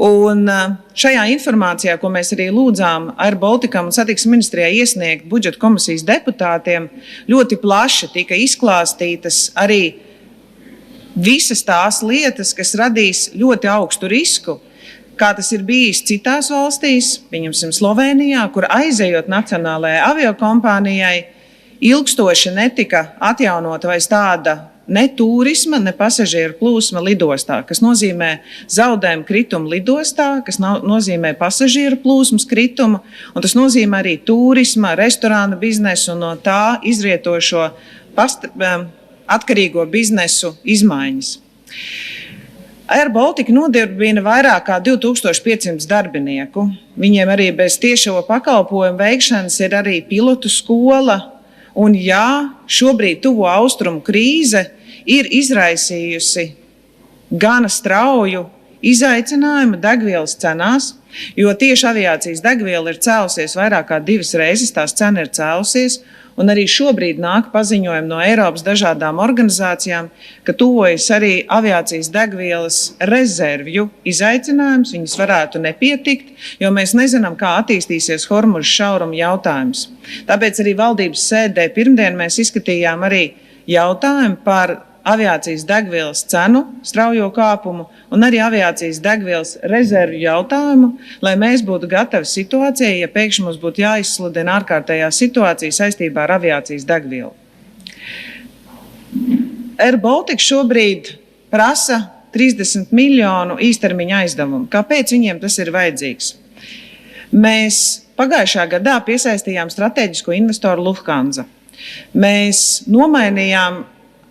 Un šajā informācijā, ko mēs arī lūdzām Air Balticam un satiksmes ministrijai iesniegt budžeta komisijas deputātiem, ļoti plaši tika izklāstītas arī visas tās lietas, kas radīs ļoti augstu risku, kā tas ir bijis citās valstīs, pieņemsim Slovenijā, kur aizejot nacionālajai aviokompānijai, ilgstoši netika atjaunota vairs tāda ne turisma, ne pasažieru plūsma lidostā, kas nozīmē zaudējumu kritumu lidostā, kas nozīmē pasažieru plūsmas kritumu, un tas nozīmē arī turisma, restorāna biznesu un no tā izrietošo atkarīgo biznesu izmaiņas. Air Baltica nodarbina vairāk kā 2500 darbinieku. Viņiem arī bez tiešo pakalpojumu veikšanas ir arī pilotu skola. Un jā, šobrīd tuvo austrumu krīze ir izraisījusi gana strauju izaicinājumu degvielas cenās, jo tieši aviācijas degviela ir cēlusies vairāk kā 2 reizes, tās cena ir cēlusies. Un arī šobrīd nāk paziņojumi no Eiropas dažādām organizācijām, ka tuvojas arī aviācijas degvielas rezervju izaicinājums. Viņas varētu nepietikt, jo mēs nezinām, kā attīstīsies Hormuza šauruma jautājums. Tāpēc arī valdības sēdē pirmdien mēs izskatījām arī jautājumu par aviācijas degvielas cenu straujo kāpumu un arī aviācijas degvielas rezervju jautājumu, lai mēs būtu gatavi situācijai, ja pēkšņi mums būtu jāizsludina ārkārtējā situācija saistībā ar aviācijas degvielu. Air Baltica šobrīd prasa 30 miljonu īstermiņa aizdevumu. Kāpēc viņiem tas ir vajadzīgs? Mēs pagājušā gadā piesaistījām strateģisko investoru Lufthansa. Mēs nomainījām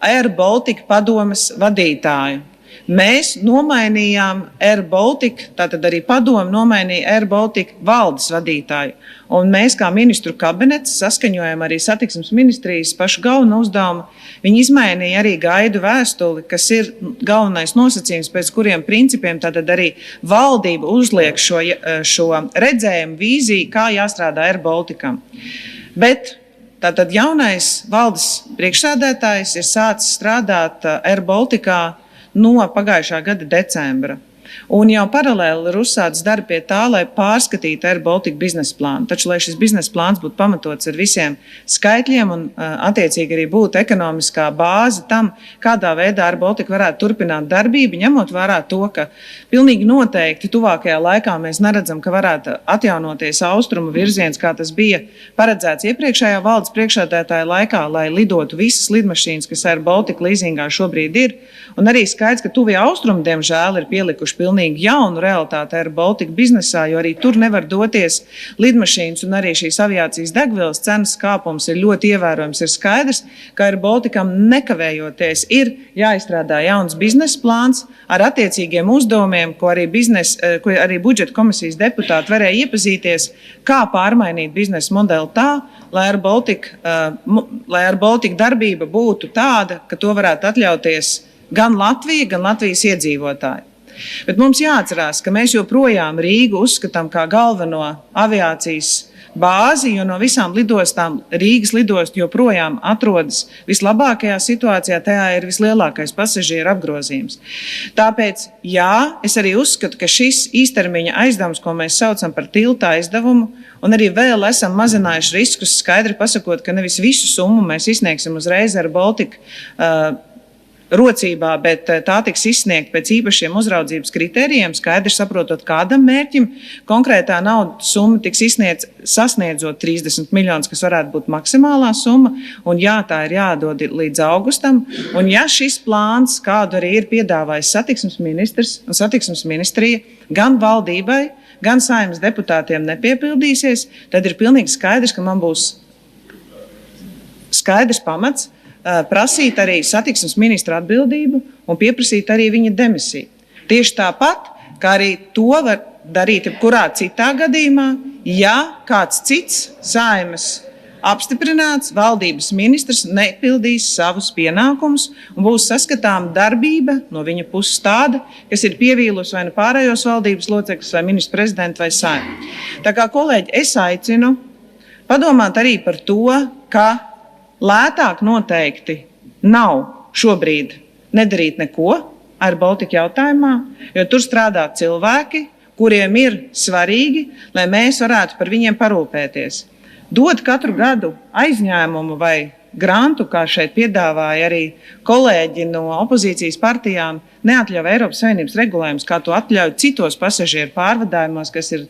Air Baltica padomes vadītāju. Mēs nomainījām Air Baltica, tātad arī padomu nomainīja Air Baltica valdes vadītāju. Un mēs kā ministru kabinets saskaņojam arī satiksmes ministrijas pašu galveno uzdevumu. Viņi izmainīja arī gaidu vēstuli, kas ir galvenais nosacījums, pēc kuriem principiem tātad arī valdība uzliek šo redzējumu, vīziju, kā jāstrādā Air Balticam. Bet tātad jaunais valdes priekšsēdētājs ir sācis strādāt Air Balticā no pagājušā gada decembra. Un jau paralēli ir uzsācis darbi pie tā, lai pārskatītu Air Baltica biznesa plānu. Taču, lai šis biznesa plāns būtu pamatots ar visiem skaitļiem un attiecīgi arī būtu ekonomiskā bāze tam, kādā veidā Air Baltica varētu turpināt darbību, ņemot vērā to, ka pilnīgi noteikti tuvākajā laikā mēs neredzam, ka varētu atjaunoties austrumu virziens, kā tas bija paredzēts iepriekšējā valdes priekšsēdētāja laikā, lai lidotu visas lidmašīnas, kas Air Baltica līzingā šobrīd ir. Un arī skaidrs, ka tuvie austrumi, diemžēl, ir pielikuši pilnīgi jaunu realitāti Air Baltica biznesā, jo arī tur nevar doties lidmašīnas, un arī šīs aviācijas degvielas cenas kāpums ir ļoti ievērojams. Ir skaidrs, ka Air Balticam nekavējoties ir jāizstrādā jauns biznesa plāns ar attiecīgiem uzdevumiem, ko arī budžeta komisijas deputāti varēja iepazīties, kā pārmainīt biznesa modeli tā, lai Air Baltica darbība būtu tāda, ka to varētu atļauties gan Latvija, gan Latvijas iedzīvotāji. Bet mums jāatcerās, ka mēs joprojām Rīgu uzskatām kā galveno aviācijas bāzi, jo no visām lidostām Rīgas lidosta joprojām atrodas vislabākajā situācijā, tajā ir vislielākais pasažieru apgrozījums. Tāpēc, jā, es arī uzskatu, ka šis īstermiņa aizdevums, ko mēs saucam par tilta aizdevumu, un arī vēl esam mazinājuši riskus, skaidri pasakot, ka nevis visu summu mēs izsniegsim uzreiz Air Baltica rocībā, bet tā tiks izsniegta pēc īpašiem uzraudzības kritērijiem, skaidri saprotot, kādam mērķim konkrētā naudas summa tiks izsniegta, sasniedzot 30 miljonus, kas varētu būt maksimālā summa, un jā, tā ir jādod līdz augustam, un ja šis plāns, kādu arī ir piedāvājis satiksmes ministrs un satiksmes ministrija, gan valdībai, gan Saeimas deputātiem nepiepildīsies, tad ir pilnīgi skaidrs, ka man būs skaidrs pamats prasīt arī satiksmes ministra atbildību un pieprasīt arī viņa demisiju. Tieši tāpat, kā arī to var darīt jebkurā citā gadījumā, ja kāds cits Saeimas apstiprināts valdības ministrs nepildīs savus pienākumus un būs saskatām darbība no viņa puses tāda, kas ir pievīlus vai nu pārējos valdības locekļus vai ministru prezidentu vai Saimu. Tā kā, kolēģi, es aicinu padomāt arī par to, ka lētāk noteikti nav šobrīd nedarīt neko Air Baltica jautājumā, jo tur strādā cilvēki, kuriem ir svarīgi, lai mēs varētu par viņiem parūpēties. Dot katru gadu aizņēmumu vai grantu, kā šeit piedāvāja arī kolēģi no opozīcijas partijām, neatļauj Eiropas Savienības regulējums, kā to atļauj citos pasažieru pārvadājumos, kas ir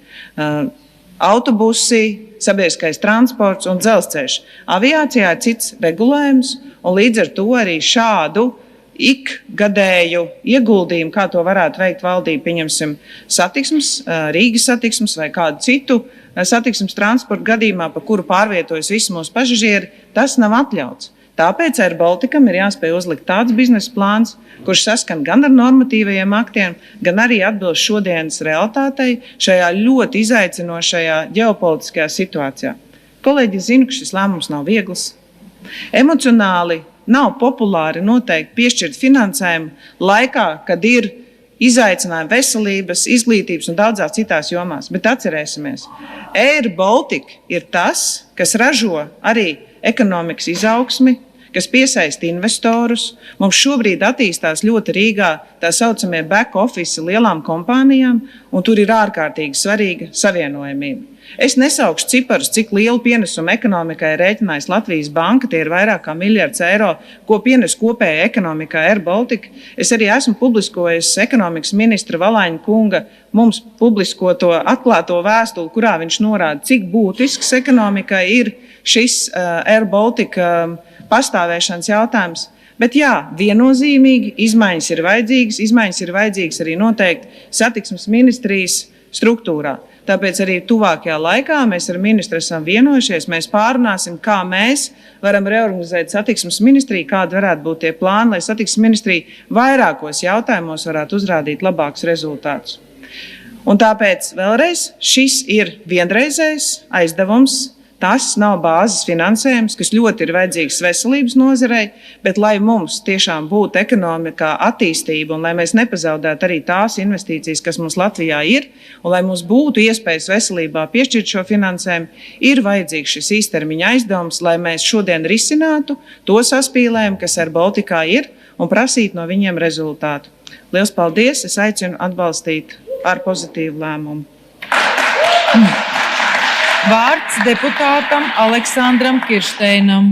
autobusi, sabiedriskais transports un dzelzceļš. Aviācijā ir cits regulējums, un līdz ar to arī šādu ikgadēju ieguldījumu, kā to varētu veikt valdība, pieņemsim Rīgas satiksmes vai kādu citu satiksmes transporta gadījumā, pa kuru pārvietojas visi mūsu pasažieri, tas nav atļauts. Tāpēc Air Balticam ir jāspēj uzlikt tāds biznesa plāns, kurš saskan gan ar normatīvajiem aktiem, gan arī atbilst šodienas realitātei šajā ļoti izaicinošajā ģeopolitiskajā situācijā. Kolēģi, es zinu, ka šis lēmums nav viegls. Emocionāli nav populāri noteikti piešķirt finansējumu laikā, kad ir izaicinājumi veselības, izglītības un daudzās citās jomās. Bet atcerēsimies, Air Baltica ir tas, kas ražo arī ekonomikas izaugsmi, kas piesaista investorus. Mums šobrīd attīstās ļoti Rīgā tā saucamie back office lielām kompānijām, un tur ir ārkārtīgi svarīga savienojamība. Es nesaukšu ciparus, cik lielu pienesumu ekonomikai rēķinājis Latvijas banka, tie ir vairāk kā miljards eiro, ko pienes kopējai ekonomikai Air Baltica. Es arī esmu publiskojis ekonomikas ministra Valaņa kunga mums publiskoto atklāto vēstuli, kurā viņš norāda, cik būtisks ekonomikai ir šis Air Baltica pastāvēšanas jautājums. Bet jā, viennozīmīgi izmaiņas ir vajadzīgas. Izmaiņas ir vajadzīgas arī noteikti satiksmes ministrijas struktūrā. Tāpēc arī tuvākajā laikā mēs ar ministru esam vienojušies. Mēs pārunāsim, kā mēs varam reorganizēt satiksmes ministriju, kādi varētu būt tie plāni, lai satiksmes ministrija vairākos jautājumos varētu uzrādīt labākus rezultātus. Un tāpēc vēlreiz šis ir vienreizējs aizdevums. Tas nav bāzes finansējums, kas ļoti ir vajadzīgs veselības nozarei, bet lai mums tiešām būtu ekonomikā attīstība un lai mēs nepazaudētu arī tās investīcijas, kas mums Latvijā ir, un lai mums būtu iespējas veselībā piešķirt šo finansējumu, ir vajadzīgs šis īstermiņa aizdevums, lai mēs šodien risinātu to saspīlējumu, kas Air Balticā ir, un prasīt no viņiem rezultātu. Liels paldies! Es aicinu atbalstīt ar pozitīvu lēmumu. Vārds deputātam Aleksandram Kiršteinam.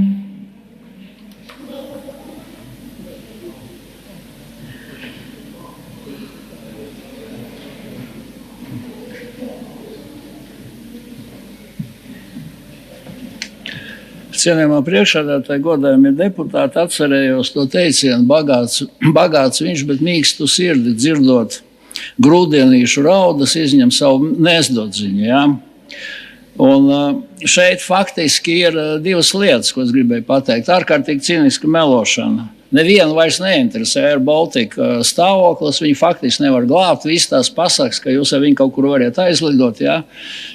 Cienījamā priekšsēdētāja, godājamie deputāti, atcerējos to teicienu, bagāts viņš, bet mīkstu sirdi, dzirdot grūdienīšu raudas, izņem savu nēsdodziņu. Ja? Un šeit faktiski ir divas lietas, ko es gribēju pateikt. Ārkārtīgi cīniska melošana. Nevienu vairs neinteresē Air Baltica stāvoklis. Viņi faktiski nevar glābt. Viss tās pasakas, ka jūs ar viņu kaut kur variet aizlidot. Ja?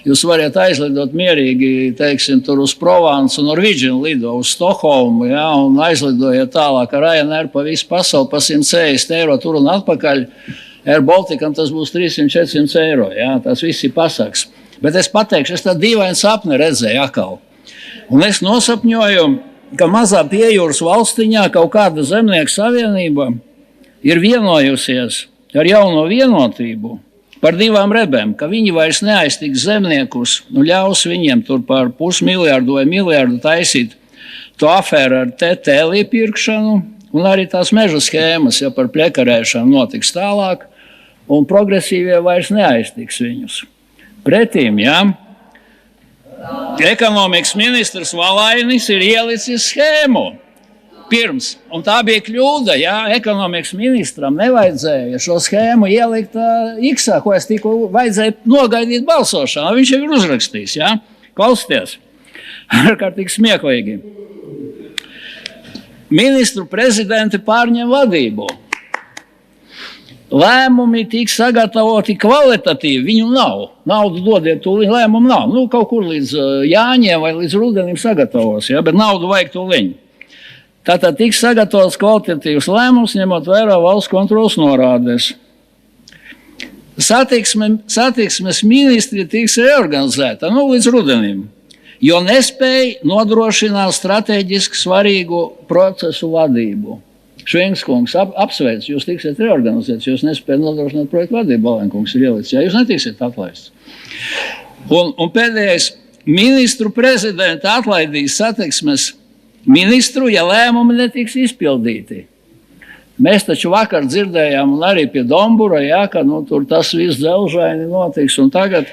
Jūs variet aizlidot mierīgi, teiksim, tur uz Provence un Norwegian lido uz Stokholmu, ja? Un aizlidojiet tālāk ar Ryanair pa visu pasauli pa 160 eiro tur un atpakaļ. Air Balticam tas būs 300-400 eiro. Ja? Tas viss ir pasakas. Bet es pateikšu, es tādu dīvainu sapni redzēju atkal. Un es nosapņoju, ka mazā piejūras valstiņā kaut kāda zemnieku savienība ir vienojusies ar jauno vienotību par divām rebēm, ka viņi vairs neaiztiks zemniekus, ļaus viņiem tur par 500 miljārdu vai miljardu taisīt to afēru ar TTL iepirkšanu un arī tās meža schēmas, ja par plekarēšanu notiks tālāk, un progresīvie vairs neaiztiks viņus. Pretīm, ja, ekonomikas ministrs Valainis ir ielicis schēmu pirms, un tā bija kļūda, ja, ekonomikas ministram nevajadzēja šo schēmu ielikt X-ā, ko es tikko vajadzēja nogaidīt balsošanā. Viņš jau ir uzrakstījis, ja, klausieties, ārkārtīgi smieklīgi. Ministru prezidenti pārņem vadību. Lēmumi tiks sagatavoti kvalitatīvi, viņu nav. Naudu dodiet tūliņ, lēmumu nav. Nu, kaut kur līdz Jāņiem vai līdz rudenim sagatavos, ja, bet naudu vajag tūliņ. Tātad tiks sagatavots kvalitatīvs lēmums, ņemot vērā valsts kontrolas norādes. Satiksmes ministri tiks reorganizēta, nu, līdz rudenim, jo nespēja nodrošināt strateģiski svarīgu procesu vadību. Švingskungs apsveic, jūs tiksiet reorganizēts, jūs nespējat nodrošināt projektu vadību, Balenkungs ir ielicis, ja jūs netiksiet atlaists. Un pēdējais, ministru prezidenta atlaidīs satiksmes ministru, ja lēmumi netiks izpildīti. Mēs taču vakar dzirdējām, un arī pie Dombura, ja, ka nu, tur tas viss dzelžaini notiks, un tagad,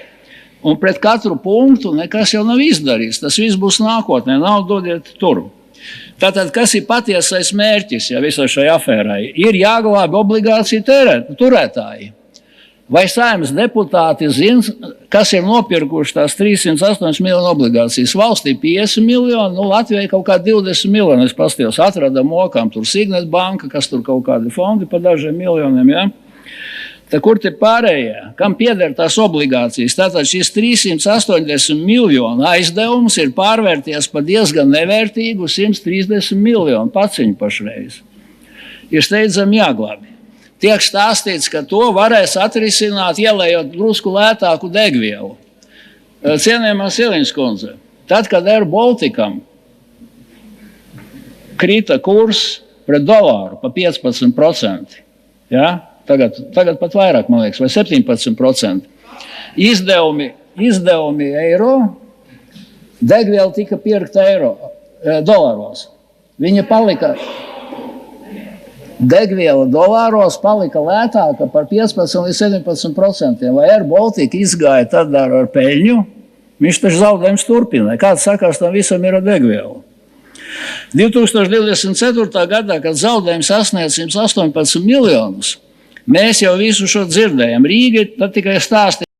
un pret katru punktu nekas jau nav izdarīts, tas viss būs nākotnē, nav dodiet tur. Tātad, kas ir patiesais mērķis, ja visai šai afērai? Ir jāglābj obligāciju turētāji. Vai Saeimas deputāti zina, kas ir nopirkuši tās 308 miljonu obligācijas? Valstī 50 miljoni, nu Latvijai kaut kā 20 miljoni. Es pastījos, atradam mokām, tur Signet banka, kas tur kaut kādi fondi pa dažiem miljoniem, ja? Tā kur te pārējie, kam pieder tās obligācijas? Tātad šis 380 miljonu aizdevums ir pārvērties pa diezgan nevērtīgu 130 miljonu paciņu pašreiz. Ir steidzami jāglābj. Tiek stāstīts, ka to varēs atrisināt, ielējot drusku lētāku degvielu. Cienījamā Siliņas kundze, tad, kad Air Balticam krita kurs pret dolāru pa 15%, ja? Tagad pat vairāk, man liekas, vai 17%. Izdevumi eiro, degviela tika pirkta dolāros. Viņa palika, degviela dolāros palika lētāka par 15 līdz 17%. Vai Air Baltica izgāja tad ar peļņu? Viņš taču zaudējums turpināja. Kāds sakās tam visam ir ar degvielu? 2024. gadā, kad zaudējums sasniedz 118 miljonus, mēs jau visu šo dzirdējam. Rīga tad tikai stāstīja.